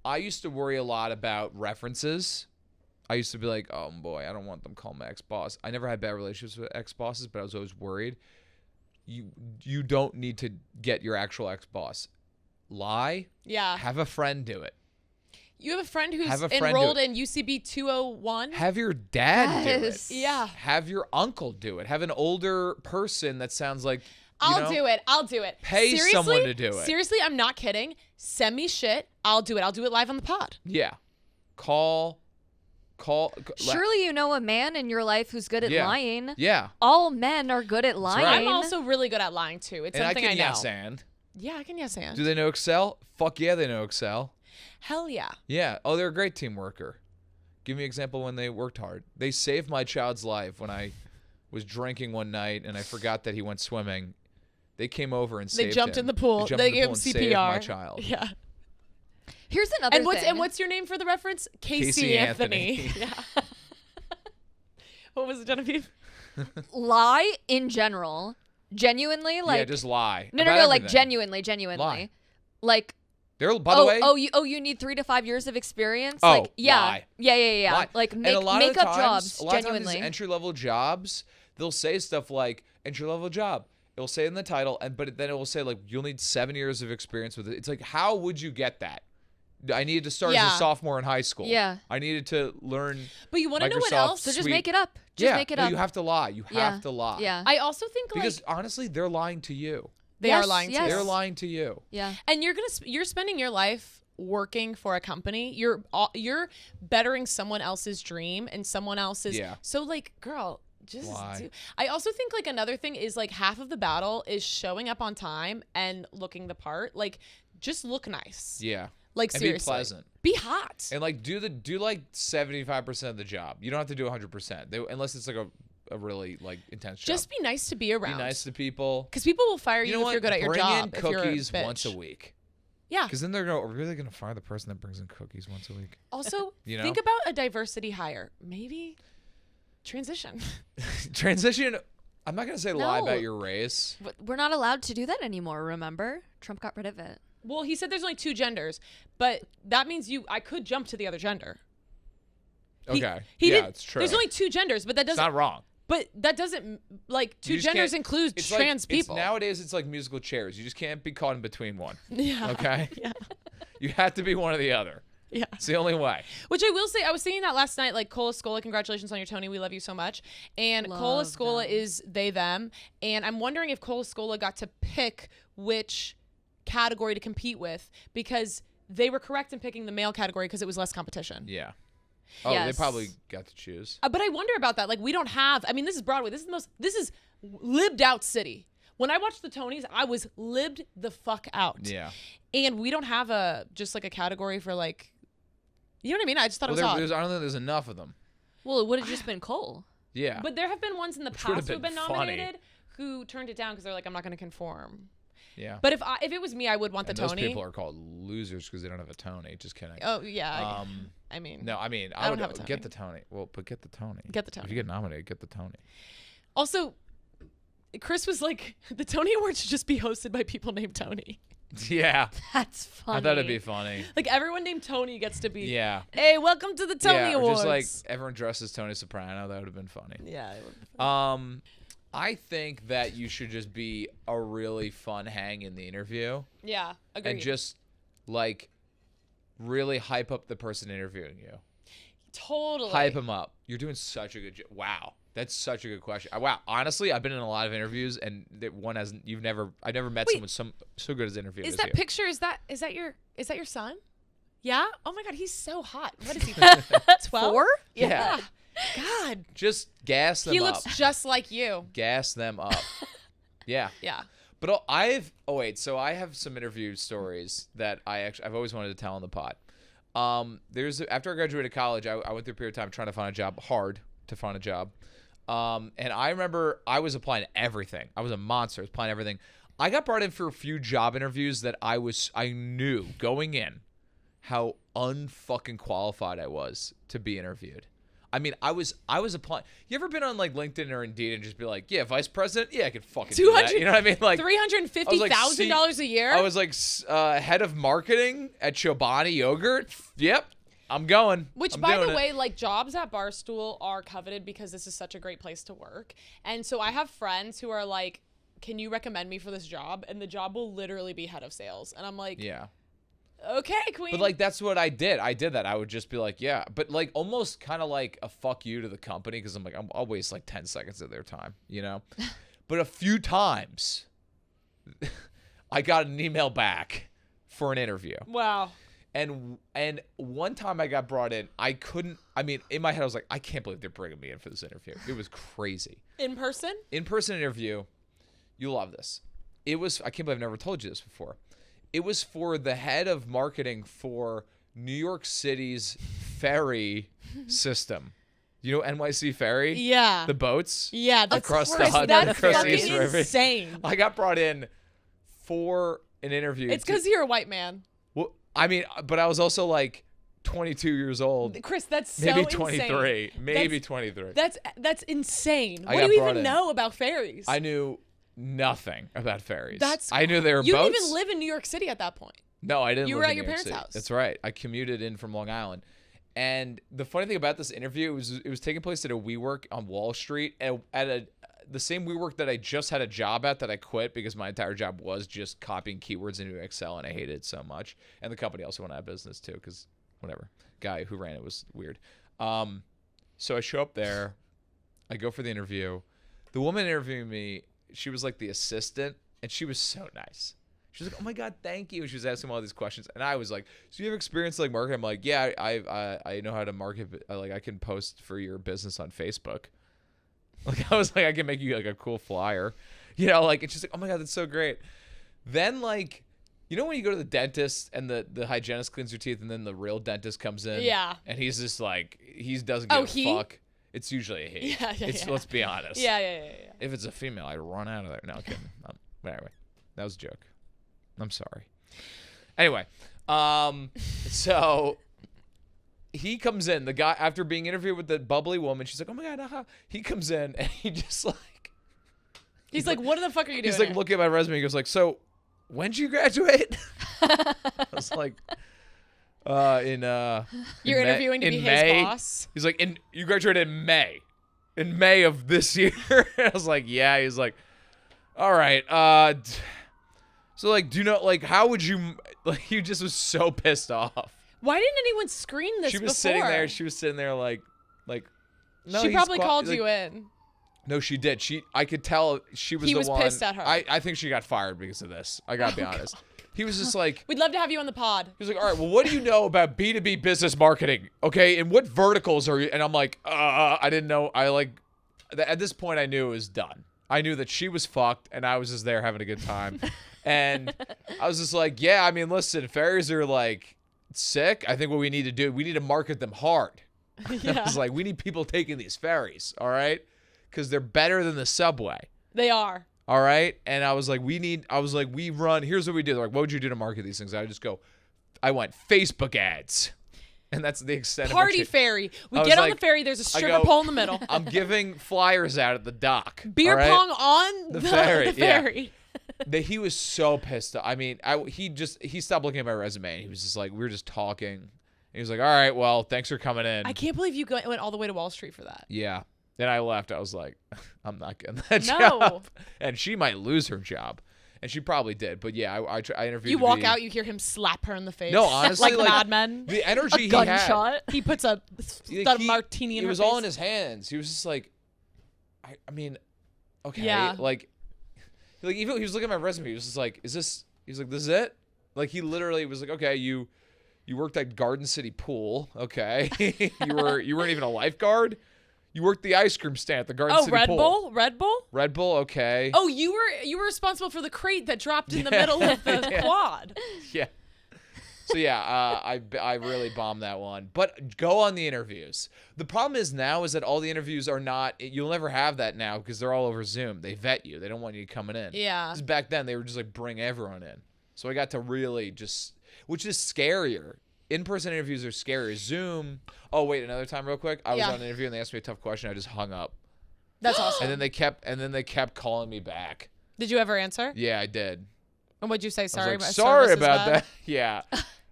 I used to worry a lot about references. I used to be like, oh boy, I don't want them calling my ex-boss. I never had bad relationships with ex-bosses, but I was always worried. You don't need to get your actual ex-boss. Lie. Yeah. Have a friend do it. You have a friend who's Have a friend enrolled do in UCB 201. Have your dad do it. Yes. Yeah. Have your uncle do it. Have an older person that sounds like I'll do it. I'll do it. Pay Seriously? someone to do it. Seriously, I'm not kidding. Send me shit. I'll do it. I'll do it live on the pod. Yeah. Call. Surely you know a man in your life who's good at Yeah. lying. Yeah. All men are good at lying. right. I'm also really good at lying too. It's And I something can I know. yes and. Yeah, I can yes and. Do they know Excel? Fuck yeah, they know Excel. Hell yeah. Yeah. Oh, they're a great team worker. Give me an example when they worked hard. They saved my child's life when I was drinking one night and I forgot that he went swimming. They came over and saved They jumped him. in the pool. They, They jumped in gave the him pool and CPR. saved my child. Yeah. Here's another thing. And what's your name for the reference? Casey Anthony. Yeah. What was it, Genevieve? Lie in general. Genuinely, like yeah, just lie. no, about like everything. genuinely. Lie. Like They're, by the way, you need 3 to 5 years of experience. Oh, like yeah, lie. yeah. Lie. Like And a lot make of up times, jobs a lot of times genuinely. these entry-level jobs, they'll say stuff like entry-level job. It'll say in the title, but then it will say like you'll need 7 years of experience with it. It's like, how would you get that? I needed to start as a sophomore in high school. Yeah. I needed to learn. But you want to know what else? So just make it up. Just make it up. You have to lie. You have to lie. Yeah. I also think because honestly, they're lying to you. They are lying to you. They're lying to you. Yeah. And you're spending your life working for a company. You're bettering someone else's dream and someone else's. Yeah. So like, girl, just lie. I also think like another thing is like half of the battle is showing up on time and looking the part. Like, just look nice. Yeah. Like, and seriously. be pleasant. Be hot. And like do like 75% of the job. You don't have to do 100%. Unless it's like a really like intense job. Just be nice to be around. Be nice to people. Because people will fire you know if you're good at your job. Bring in cookies once a week. Yeah. Because then they're really going to fire the person that brings in cookies once a week. Also, think about a diversity hire. Maybe transition. Transition. I'm not going to say lie about your race. We're not allowed to do that anymore, remember? Trump got rid of it. Well, he said there's only 2 genders, but that means I could jump to the other gender. Okay. It's true. There's only 2 genders, but that doesn't. It's not wrong. But that doesn't, like, 2 genders include trans people. Nowadays, it's like musical chairs. You just can't be caught in between one. Yeah. Okay? Yeah. You have to be one or the other. Yeah. It's the only way. Which I will say, I was saying that last night, like, Cole Escola, congratulations on your Tony. We love you so much. And Cole Escola is they, them. And I'm wondering if Cole Escola got to pick which category to compete with, because they were correct in picking the male category because it was less competition. Yeah. Oh, yes. They probably got to choose. But I wonder about that. Like, we don't have, I mean, this is Broadway. This is lived out city. When I watched the Tonys, I was lived the fuck out. Yeah. And we don't have just like a category for like, you know what I mean? I just thought it was odd. I don't think there's enough of them. Well, it would have just been Cole. Yeah. But there have been ones in the past who have been nominated who turned it down because they're like, I'm not going to conform. Yeah. But if it was me, I would want the those Tony. Those people are called losers because they don't have a Tony. Just kidding. Oh, yeah. I mean. No, I mean, I don't have a Tony. Get the Tony. Well, but get the Tony. Get the Tony. If you get nominated, get the Tony. Also, Chris was like, the Tony Awards should just be hosted by people named Tony. Yeah. That's funny. I thought it'd be funny. Like, everyone named Tony gets to be. Yeah. Hey, welcome to the Tony Awards. Just like everyone dresses Tony Soprano. That would have been funny. Yeah. It would have been funny. I think that you should just be a really fun hang in the interview. Yeah, agreed. And just like really hype up the person interviewing you. Totally. Hype him up. You're doing such a good job. Wow. That's such a good question. Wow. Honestly, I've been in a lot of interviews and I've never met someone so good as interviewing. Is that picture, is that your son? Yeah? Oh my God, he's so hot. What is he? 12? 4? Yeah. God. Just gas them up. He looks just like you. Gas them up. Yeah. Yeah. But so I have some interview stories that I've always wanted to tell on the pod. After I graduated college, I went through a period of time trying to find a job, hard to find a job. And I remember I was applying to everything. I was a monster. I was applying to everything. I got brought in for a few job interviews that I knew going in how unfucking qualified I was to be interviewed. I mean, I was applying. You ever been on like LinkedIn or Indeed and just be like, yeah, vice president? Yeah, I could fucking do that. You know what I mean? Like $350,000 a year? I was like head of marketing at Chobani Yogurt. Yep. I'm going. Which, by the way, like jobs at Barstool are coveted because this is such a great place to work. And so I have friends who are like, can you recommend me for this job? And the job will literally be head of sales. And I'm like, yeah. Okay, queen. But like that's what I did. I did that. I would just be like, yeah, but like almost kind of like a fuck you to the company because I'm like I'll waste like 10 seconds of their time, you know. But a few times, I got an email back for an interview. Wow. And one time I got brought in, in my head I was like, I can't believe they're bringing me in for this interview. It was crazy. In person interview. You love this. I can't believe I've never told you this before. It was for the head of marketing for New York City's ferry system. You know NYC Ferry? Yeah. The boats? Yeah, that's across Chris, the that's across fucking the East River. Insane. I got brought in for an interview. It's because you're a white man. Well, I mean, but I was also like 22 years old. Chris, that's so maybe insane. 23. Maybe 23. That's insane. What do you even know about ferries? I knew nothing about ferries. I knew they were boats. You didn't even live in New York City at that point. No, I didn't. You live were in at your New York parents' City. house. That's right. I commuted in from Long Island. And the funny thing about this interview it was taking place at a WeWork on Wall Street at the same WeWork that I just had a job at that I quit because my entire job was just copying keywords into Excel, and I hated it so much. And the company also went out of business too because whatever. Guy who ran it was weird. So I show up there. I go for the interview. The woman interviewing me, she was like the assistant, and she was so nice. She was like, "Oh my God, thank you." And she was asking me all these questions, and I was like, "So you have experience like marketing?" I'm like, "Yeah, I know how to market. Like I can post for your business on Facebook." Like I was like, "I can make you like a cool flyer," you know. Like, and she's like, "Oh my God, that's so great." Then like, you know when you go to the dentist and the hygienist cleans your teeth, and then the real dentist comes in, Yeah, and he's just like he doesn't give a fuck. It's usually a he. Yeah. Let's be honest. Yeah. If it's a female, I'd run out of there. No, I'm kidding. But anyway, that was a joke. I'm sorry. Anyway, so he comes in. The guy, after being interviewed with the bubbly woman, she's like, "Oh my God, he comes in and he just like, he's like, "What the fuck are you doing?" He's like, here? looking at my resume. He goes like, "So, when did you graduate?" I was like, You're interviewing to be May. his boss. He's like, you graduated in May. In May of this year. I was like, yeah. He's like, all right. So like, do you know, like, how would you, like, he just was so pissed off. Why didn't anyone screen this She was before? sitting there like, no. She probably called like, you in. No, she did. I could tell she was He the was one. pissed at her. I think she got fired because of this. I gotta be honest. God. He was just like, "We'd love to have you on the pod." He was like, "All right, well, what do you know about B2B business marketing? Okay, and what verticals are you?" And I'm like, I didn't know. At this point, I knew it was done. I knew that she was fucked, and I was just there having a good time. And I was just like, yeah, I mean, listen, ferries are like sick. I think what we need to do, we need to market them hard. Yeah. I was like, we need people taking these ferries, all right? Because they're better than the subway. They are. All right. And I was like, we run, here's what we do. They're like, what would you do to market these things? I went Facebook ads. And that's the extent Party of it. ferry. We get on the ferry. There's a stripper pole in the middle. I'm giving flyers out at the dock. Beer pong on the ferry. Yeah. He was so pissed. I mean, he stopped looking at my resume. And he was just like, we were just talking. And he was like, all right, well, thanks for coming in. I can't believe you went all the way to Wall Street for that. Yeah. Then I left. I was like, I'm not getting that job. And she might lose her job. And she probably did. But yeah, I interviewed. You walk out, you hear him slap her in the face. No, honestly, like Mad Men. The energy a gunshot. He puts a martini in her face. It was all in his hands. He was just like, I mean, okay. Yeah. Like even he was looking at my resume. He was just like, this is it? Like he literally was like, okay, you worked at Garden City Pool. Okay. you weren't even a lifeguard. You worked the ice cream stand at the Garden City Pool. Red Bull? Red Bull, okay. Oh, you were responsible for the crate that dropped in the middle of the quad. Yeah. So yeah, I really bombed that one. But go on the interviews. The problem is now is that all the interviews are not. You'll never have that now because they're all over Zoom. They vet you. They don't want you coming in. Yeah. Because back then they were just like bring everyone in. So I got to really just, which is scarier. In-person interviews are scarier. Zoom. Oh wait, another time real quick. I was on an interview and they asked me a tough question. I just hung up. That's awesome. And then they kept calling me back. Did you ever answer? Yeah, I did. And what'd you say? Sorry, sorry about that. Yeah.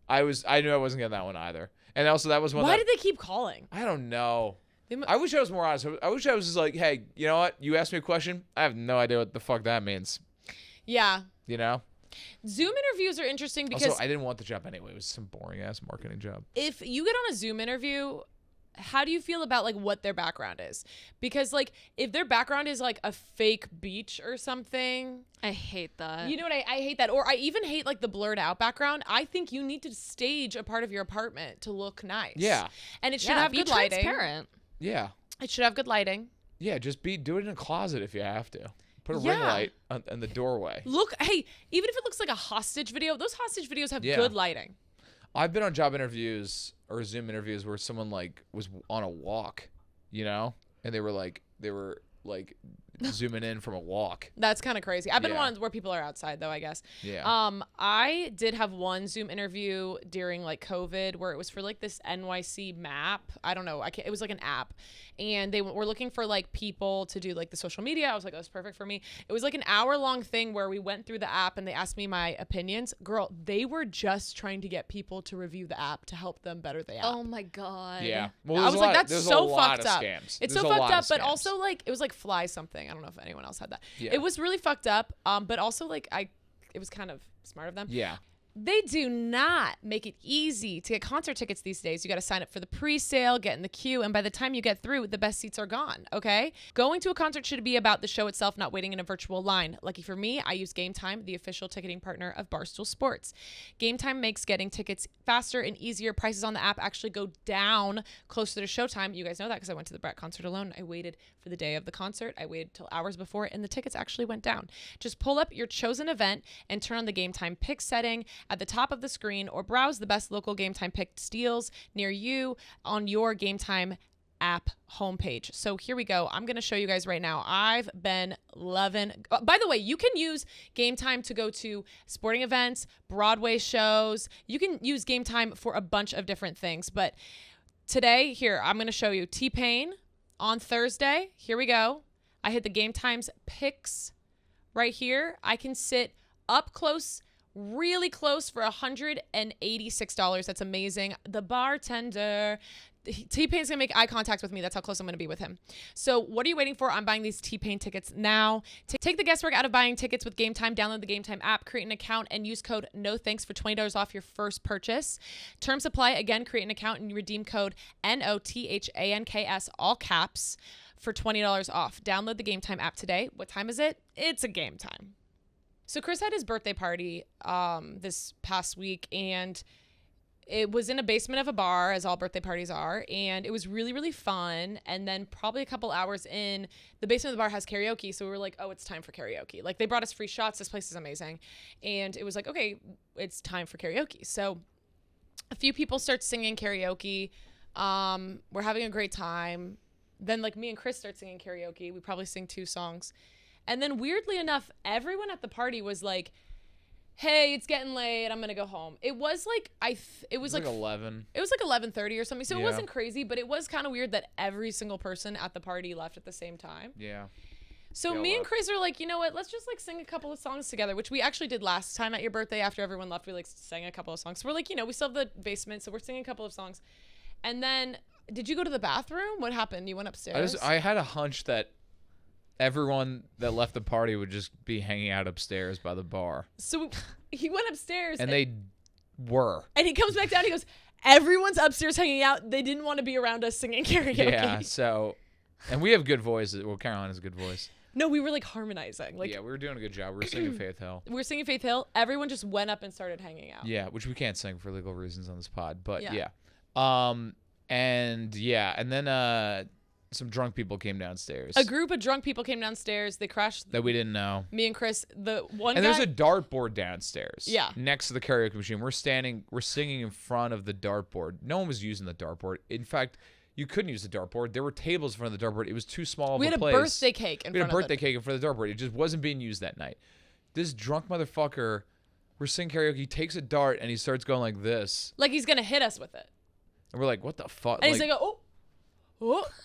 I knew I wasn't getting that one either. And also that was one. Why did they keep calling? I don't know. I wish I was more honest. I wish I was just like, hey, you know what? You asked me a question. I have no idea what the fuck that means. Yeah. You know? Zoom interviews are interesting because also, I didn't want the job anyway. It was some boring ass marketing job. If you get on a Zoom interview, how do you feel about like what their background is? Because like if their background is like a fake beach or something, I hate that. You know what? I hate that. Or I even hate like the blurred out background. I think you need to stage a part of your apartment to look nice. Yeah. And it should have good lighting. Transparent. Yeah. It should have good lighting. Yeah, just do it in a closet if you have to. Put a ring light in the doorway. Look, hey, even if it looks like a hostage video, those hostage videos have good lighting. I've been on job interviews or Zoom interviews where someone like was on a walk, you know, and they were like zooming in from a walk. That's kind of crazy. I've been ones where people are outside though, I guess. Yeah. I did have one Zoom interview during like COVID where it was for like this NYC map. I don't know. It was like an app, and they were looking for like people to do like the social media. I was like, oh, that's perfect for me. It was like an hour-long thing where we went through the app and they asked me my opinions. Girl, they were just trying to get people to review the app to help them better the app. Oh my God. Yeah. Well, I was like, that's so fucked up. Scams. It's so fucked up, but also like it was like Fly something. I don't know if anyone else had that. Yeah. It was really fucked up. But also like it was kind of smart of them. Yeah. They do not make it easy to get concert tickets these days. You got to sign up for the pre-sale, get in the queue, and by the time you get through, the best seats are gone, okay? Going to a concert should be about the show itself, not waiting in a virtual line. Lucky for me, I use Game Time, the official ticketing partner of Barstool Sports. Game Time makes getting tickets faster and easier. Prices on the app actually go down closer to showtime. You guys know that because I went to the Brett concert alone. I waited for the day of the concert. I waited till hours before, and the tickets actually went down. Just pull up your chosen event and turn on the Game Time pick setting at the top of the screen, or browse the best local Game Time pick deals near you on your Game Time app homepage. So here we go. I'm going to show you guys right now. I've been loving. By the way, you can use Game Time to go to sporting events, Broadway shows. You can use Game Time for a bunch of different things. But today, here, I'm going to show you T-Pain on Thursday. Here we go. I hit the Game Times picks right here. I can sit up close, really close for $186. That's amazing. The bartender, T-Pain's gonna make eye contact with me. That's how close I'm gonna be with him. So what are you waiting for? I'm buying these T-Pain tickets now. Take the guesswork out of buying tickets with Game Time. Download the Game Time app, create an account, and use code NOTHANKS for $20 off your first purchase. Terms apply. Again, create an account and redeem code NOTHANKS, all caps, for $20 off. Download the Game Time app today. What time is it? It's a game time. So Chris had his birthday party this past week, and it was in a basement of a bar, as all birthday parties are, and it was really, really fun. And then probably a couple hours in, the basement of the bar has karaoke, so we were like, oh, it's time for karaoke. Like, they brought us free shots. This place is amazing. And it was like, okay, it's time for karaoke. So a few people start singing karaoke. We're having a great time. Then, like, me and Chris start singing karaoke. We probably sing 2 songs. And then weirdly enough, everyone at the party was like, hey, it's getting late. I'm going to go home. It was like, it was like 11. It was like 11:30 or something. So It wasn't crazy, but it was kind of weird that every single person at the party left at the same time. Yeah. So me and Chris are like, you know what? Let's just like sing a couple of songs together, which we actually did last time at your birthday. After everyone left, we like sang a couple of songs. So we're like, you know, we still have the basement, so we're singing a couple of songs. And then, did you go to the bathroom? What happened? You went upstairs? I had a hunch that everyone that left the party would just be hanging out upstairs by the bar. So he went upstairs. And they were. And he comes back down. He goes, everyone's upstairs hanging out. They didn't want to be around us singing karaoke. Yeah, so, and we have good voices. Well, Caroline has a good voice. No, we were like harmonizing. Like, yeah, we were doing a good job. We were singing Faith Hill. We were singing Faith Hill. Everyone just went up and started hanging out. Yeah, which we can't sing for legal reasons on this pod. But Yeah. And then some drunk people came downstairs. A group of drunk people came downstairs. They crashed. That we didn't know. Me and Chris, the one and guy. there's a dartboard downstairs. Yeah. Next to the karaoke machine. We're singing in front of the dartboard. No one was using the dartboard. In fact, you couldn't use the dartboard. There were tables in front of the dartboard. It was too small of a place. We had a birthday cake in front of We had a birthday cake in front of the dartboard. It just wasn't being used that night. This drunk motherfucker, we're singing karaoke, he takes a dart and he starts going like this. Like he's going to hit us with it. And we're like, what the fuck? And he's like, oh.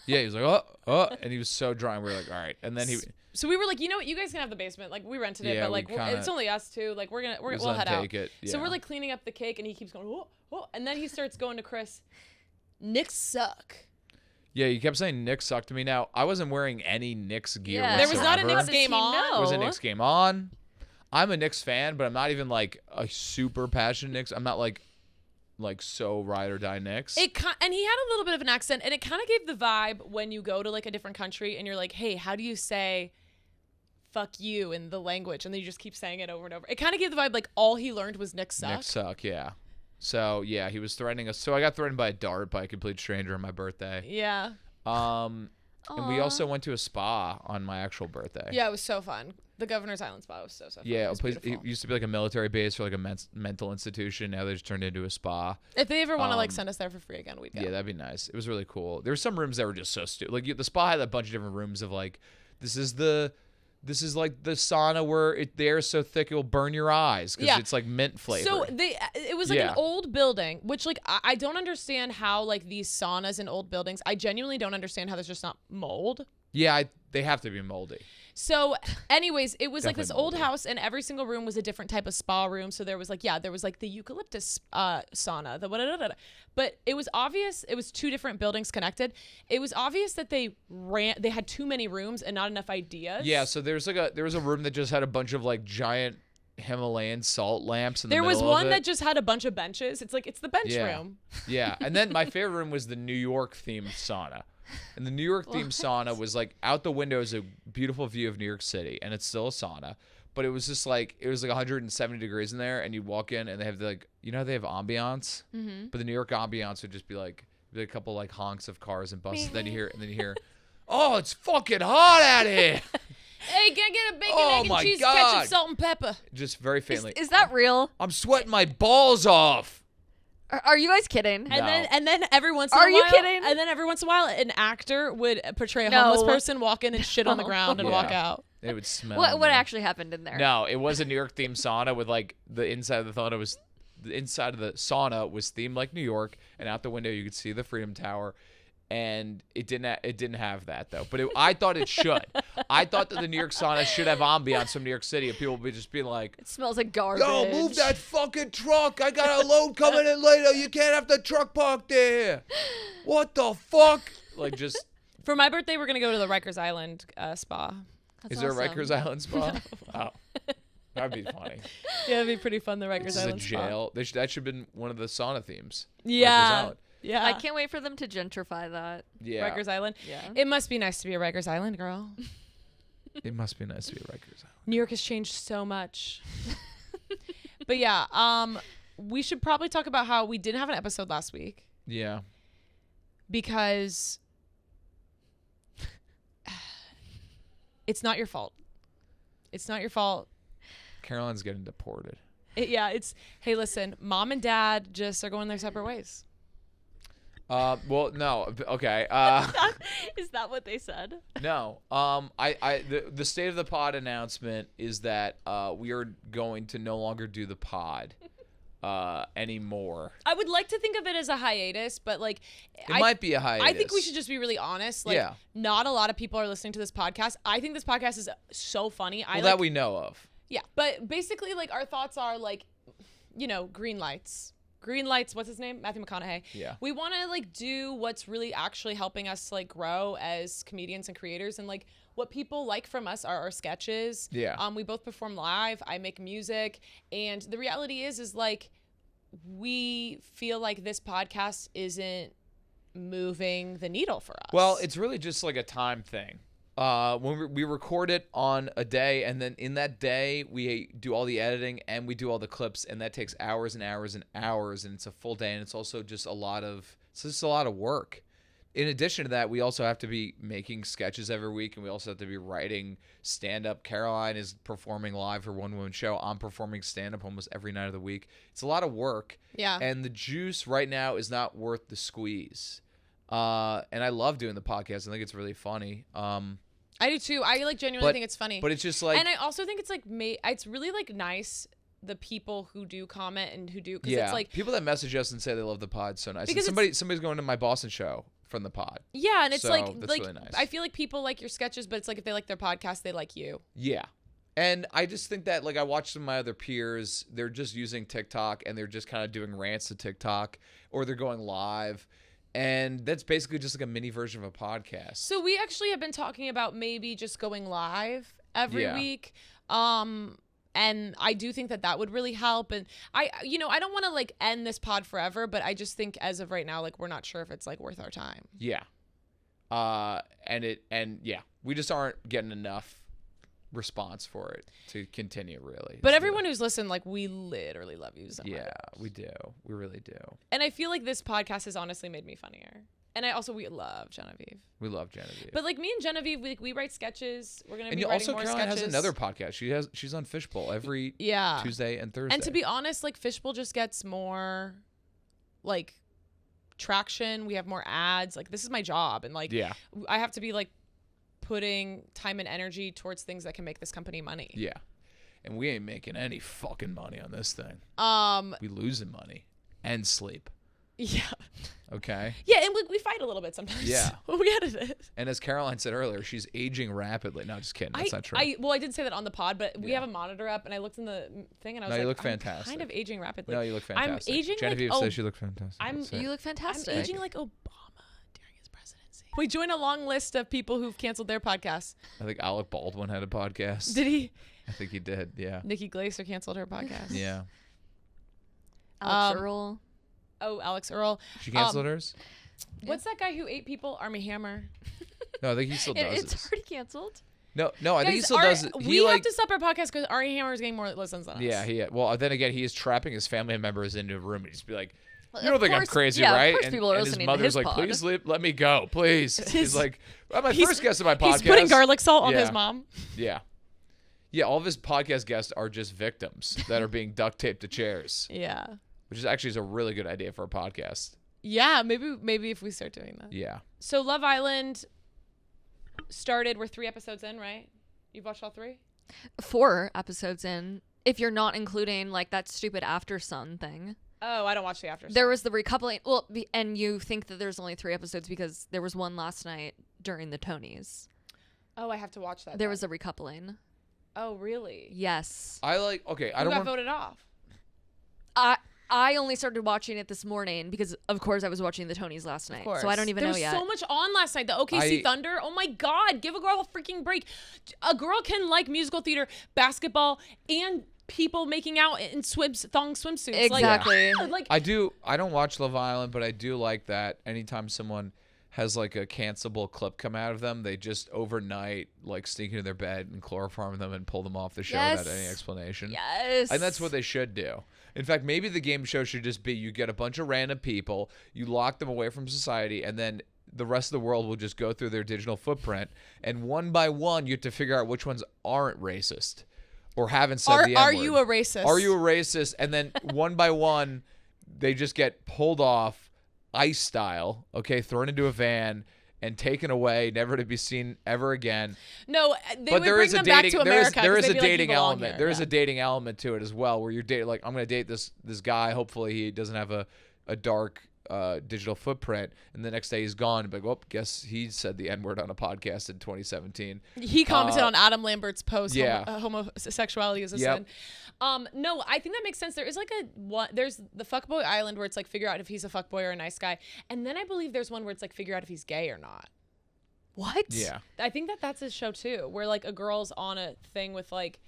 Yeah, he was like, oh. And he was so drunk. We were like, all right. And then he... So we were like, you know what? You guys can have the basement. Like, we rented it, but like, it's only us two. Like, we'll head out. It. Yeah. So we're like cleaning up the cake, and he keeps going, oh. And then he starts going to Chris, Knicks suck. Yeah, he kept saying Knicks suck to me. Now, I wasn't wearing any Knicks gear whatsoever. There was not a Knicks game on. There was a Knicks game on. I'm a Knicks fan, but I'm not even like a super passionate Knicks. I'm not like so ride or die Knicks. And he had a little bit of an accent, and it kind of gave the vibe when you go to like a different country and you're like, hey, how do you say fuck you in the language? And then you just keep saying it over and over. It kind of gave the vibe like all he learned was Knicks suck. Knicks suck, yeah. So yeah, he was threatening us. So I got threatened by a dart by a complete stranger on my birthday. Yeah. And we also went to a spa on my actual birthday. Yeah, it was so fun. The Governor's Island Spa was so fun. Yeah, it used to be like a military base for like a mental institution. Now they just turned into a spa. If they ever want to like send us there for free again, we'd go. Yeah, that'd be nice. It was really cool. There were some rooms that were just so stupid. Like the spa had a bunch of different rooms of like, this is like the sauna where the air is so thick it will burn your eyes because it's like mint flavor. So it was like an old building, which like I don't understand how like these saunas in old buildings. I genuinely don't understand how there's just not mold. Yeah, they have to be moldy. So anyways, it was like this Definitely old moldy. house, and every single room was a different type of spa room. So there was like the eucalyptus sauna, but it was obvious it was two different buildings connected. It was obvious that they had too many rooms and not enough ideas. Yeah, so there was a room that just had a bunch of like giant Himalayan salt lamps in the middle of it. There was one that just had a bunch of benches. It's the bench room. Yeah, and then my favorite room was the New York themed sauna. And the New York themed sauna was like out the window is a beautiful view of New York City, and it's still a sauna, but it was just like 170 degrees in there, and you walk in and they have they have ambiance, but the New York ambiance would just be like a couple like honks of cars and buses. Then you hear, oh, it's fucking hot out here. Hey, can I get a bacon, egg, and cheese, ketchup, salt, and pepper? Just very faintly. Is that real? I'm sweating my balls off. Are you guys kidding? No. And then every once in a while, Are you kidding? And then every once in a while, an actor would portray a homeless person, walk in and shit on the ground and walk out. It would smell. What actually happened in there? No, it was a New York themed sauna with like the inside of the sauna was themed like New York, and out the window you could see the Freedom Tower. And it didn't have that though, but I thought it should. I thought that the New York sauna should have ambiance from New York City, and people would just be like, "It smells like garbage." Yo, move that fucking truck! I got a load coming in later. You can't have the truck parked there. What the fuck? Like just. For my birthday, we're gonna go to the Rikers Island spa. Is there a Rikers Island spa? Oh, that'd be funny. Yeah, it'd be pretty fun. The Rikers Island spa. Jail. That should have been one of the sauna themes. Yeah. Yeah. I can't wait for them to gentrify that. Yeah. Rikers Island. Yeah. It must be nice to be a Rikers Island girl. It must be nice to be a Rikers Island. New York has changed so much. But yeah, we should probably talk about how we didn't have an episode last week. Yeah. Because it's not your fault. It's not your fault. Caroline's getting deported. Hey, listen, mom and dad just are going their separate ways. Well, no, okay. Is that what they said? No. The state of the pod announcement is that we are going to no longer do the pod anymore. I would like to think of it as a hiatus, but like it might be a hiatus. I think we should just be really honest. Like, not a lot of people are listening to this podcast. I think this podcast is so funny. That we know of. Yeah, but basically, like, our thoughts are like, green lights. Green lights, what's his name? Matthew McConaughey. Yeah. We want to like do what's really actually helping us like grow as comedians and creators, and like what people like from us are our sketches. Yeah. We both perform live. I make music, and the reality is like we feel like this podcast isn't moving the needle for us. Well, it's really just like a time thing. When we record it on a day, and then in that day we do all the editing and we do all the clips, and that takes hours and hours and hours, and it's a full day, and it's also just a lot of work. In addition to that, we also have to be making sketches every week, and we also have to be writing stand-up. Caroline is performing live her one-woman show. I'm performing stand-up almost every night of the week. It's a lot of work. Yeah. And the juice right now is not worth the squeeze. And I love doing the podcast. I think it's really funny. I do too. I like genuinely think it's funny. But it's just like, and I also think it's like it's really like nice the people who do comment and who do, because it's like people that message us and say they love the pod, so nice. Because and somebody's going to my Boston show from the pod. Yeah, and it's so that's really nice. I feel like people like your sketches, but it's like if they like their podcast, they like you. Yeah. And I just think that, like, I watch some of my other peers, they're just using TikTok and they're just kind of doing rants to TikTok, or they're going live. And that's basically just like a mini version of a podcast. So we actually have been talking about maybe just going live every week. And I do think that would really help. And I don't want to like end this pod forever, but I just think as of right now, like, we're not sure if it's like worth our time. Yeah. We just aren't getting enough response for it to continue, really. But everyone who's listened, like, we literally love you so much. Yeah, we do. We really do. And I feel like this podcast has honestly made me funnier. And we love Genevieve. We love Genevieve. But like me and Genevieve, we write sketches. We're gonna be writing also more Caroline sketches. has another podcast. She's on Fishbowl every Tuesday and Thursday. And to be honest, like, Fishbowl just gets more like traction. We have more ads. Like, this is my job, and like I have to be like putting time and energy towards things that can make this company money. Yeah. And we ain't making any fucking money on this thing. We losing money and sleep. Yeah. Okay. Yeah, and we fight a little bit sometimes. Yeah. We edit it. And as Caroline said earlier, she's aging rapidly. No, just kidding. That's not true. I didn't say that on the pod, but we have a monitor up, and I looked in the thing, and I was you like, look fantastic. I'm kind of aging rapidly. No, you look fantastic. I'm aging Genevieve like, says you look fantastic. You look fantastic. I'm aging like Obama during his presidency. We joined a long list of people who've canceled their podcasts. I think Alec Baldwin had a podcast. Did he? I think he did, yeah. Nikki Glaser canceled her podcast. Yeah. Alex Earl. Oh, Alex Earl. She canceled hers? What's that guy who ate people? Armie Hammer. No, I think he still does It's already canceled. No, I think he Guys, still does it. We have to stop our podcast because Armie Hammer is getting more listens than us. Yeah, well, then again, he is trapping his family members into a room and just be like, Well, you don't of think I'm course- crazy, yeah, of right? course people are and his listening to mother's his like, pod. please let me go, please. He's like, I'm my first guest of my podcast. He's putting garlic salt on Yeah. his mom. Yeah. Yeah, all of his podcast guests are just victims that are being duct taped to chairs, Yeah. which is actually a really good idea for a podcast. Yeah, maybe if we start doing that. Yeah. So Love Island started. We're 3 episodes in, right? You've watched all 3? 4 episodes in, if you're not including like that stupid After Sun thing. Oh, I don't watch the after. There was the recoupling. Well, and you think that there's only 3 episodes because there was one last night during the Tonys. Oh, I have to watch that. There was a recoupling. Oh, really? Yes. I Who got voted off? I only started watching it this morning because, of course, I was watching the Tonys last night. So I don't even know yet. There was so much on last night. The OKC Thunder. Oh my God! Give a girl a freaking break. A girl can like musical theater, basketball, and people making out in thong swimsuits. Exactly. Like I don't watch Love Island, but I do like that anytime someone has like a cancelable clip come out of them, they just overnight like sneak into their bed and chloroform them and pull them off the show without any explanation. Yes. And that's what they should do. In fact, maybe the game show should just be you get a bunch of random people, you lock them away from society, and then the rest of the world will just go through their digital footprint, and one by one you have to figure out which ones aren't racist or haven't said the N-word. Are you a racist? Are you a racist? And then one by one, they just get pulled off, ICE style, okay, thrown into a van and taken away, never to be seen ever again. No, they But would there bring is a them dating, back to America. there is 'cause a they'd be like, dating "You belong element. here." There is Yeah. a dating element to it as well, where you're dating. Like, I'm going to date this guy. Hopefully, he doesn't have a dark digital footprint. And the next day he's gone. But guess he said the N-word on a podcast in 2017. He commented on Adam Lambert's post. Yeah. Homosexuality is a sin. No, I think that makes sense. There is like there's the fuckboy island where it's like figure out if he's a fuckboy or a nice guy, and then I believe there's one where it's like figure out if he's gay or not. What? Yeah. I think that's his show too, where like a girl's on a thing with like,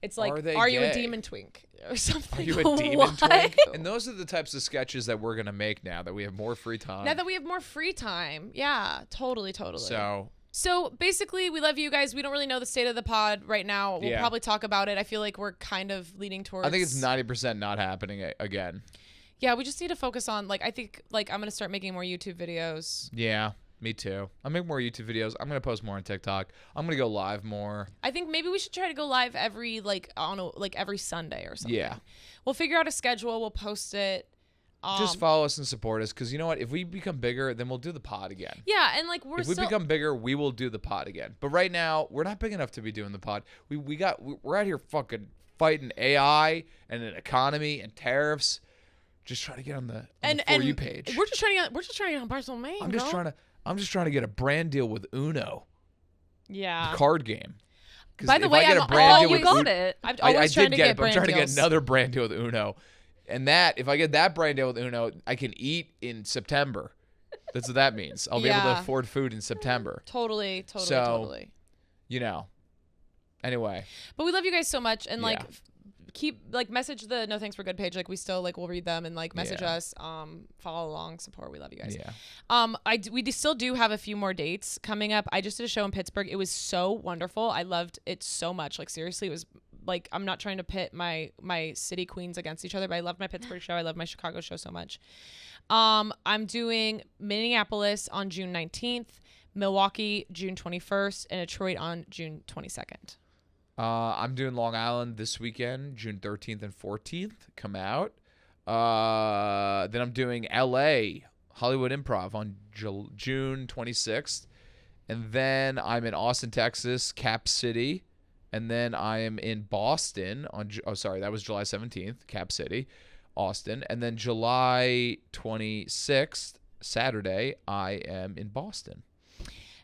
it's like, Are you a gay? demon twink or something? Are you a demon What? twink? And those are the types of sketches that we're gonna make now that we have more free time. Now that we have more free time, yeah, totally. So basically, we love you guys. We don't really know the state of the pod right now. We'll probably talk about it. I feel like we're kind of leaning towards. I think it's 90% not happening again. Yeah, we just need to focus on like I think like I'm gonna start making more YouTube videos. Yeah, me too. I'll make more YouTube videos. I'm gonna post more on TikTok. I'm gonna go live more. I think maybe we should try to go live every every Sunday or something. Yeah. We'll figure out a schedule. We'll post it. Just follow us and support us, because you know what? If we become bigger, then we'll do the pod again. Yeah, and like If we become bigger, we will do the pod again. But right now, we're not big enough to be doing the pod. We're out here fucking fighting AI and an economy and tariffs. Just trying to get on the For You page. We're just trying to get on Barcelona. I'm just trying to get a brand deal with Uno, Yeah. the card game. By the way, I got it. I've I always tried did to get get it, but I'm brand trying to get deals. another brand deal with Uno. And if I get that brand deal with Uno, I can eat in September. That's what that means. I'll be able to Yeah. afford food in September. Totally. You know. Anyway. But we love you guys so much, and like Yeah. keep like message the No Thanks for Good page. Like we still like we'll read them and like message Yeah. us. Follow along, support. We love you guys. Yeah. We still do have a few more dates coming up. I just did a show in Pittsburgh. It was so wonderful. I loved it so much. Like seriously, it was like I'm not trying to pit my city queens against each other, but I loved my Pittsburgh show. I love my Chicago show so much. I'm doing Minneapolis on June 19th, Milwaukee June 21st, and Detroit on June 22nd. I'm doing Long Island this weekend, June 13th and 14th. Come out. Then I'm doing LA, Hollywood Improv on June 26th. And then I'm in Austin, Texas, Cap City. And then I am in Boston on, that was July 17th, Cap City, Austin. And then July 26th, Saturday, I am in Boston.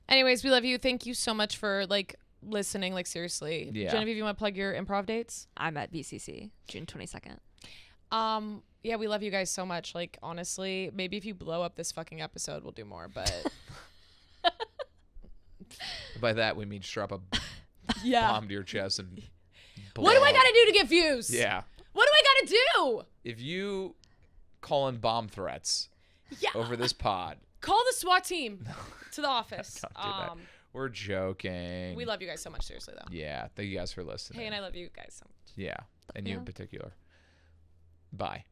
Anyways, we love you. Thank you so much for like listening. Like seriously, Yeah. Genevieve, you want to plug your improv dates? I'm at BCC June 22nd. Yeah, we love you guys so much. Like honestly, maybe if you blow up this fucking episode, we'll do more. But by that we mean strap a bomb to your chest and. What do I gotta do to get views? Yeah. What do I gotta do? If you call in bomb threats over this pod, call the SWAT team to the office. Don't do that. We're joking. We love you guys so much, seriously though. Yeah, thank you guys for listening. Hey, and I love you guys so much. Yeah, and you in particular. Bye.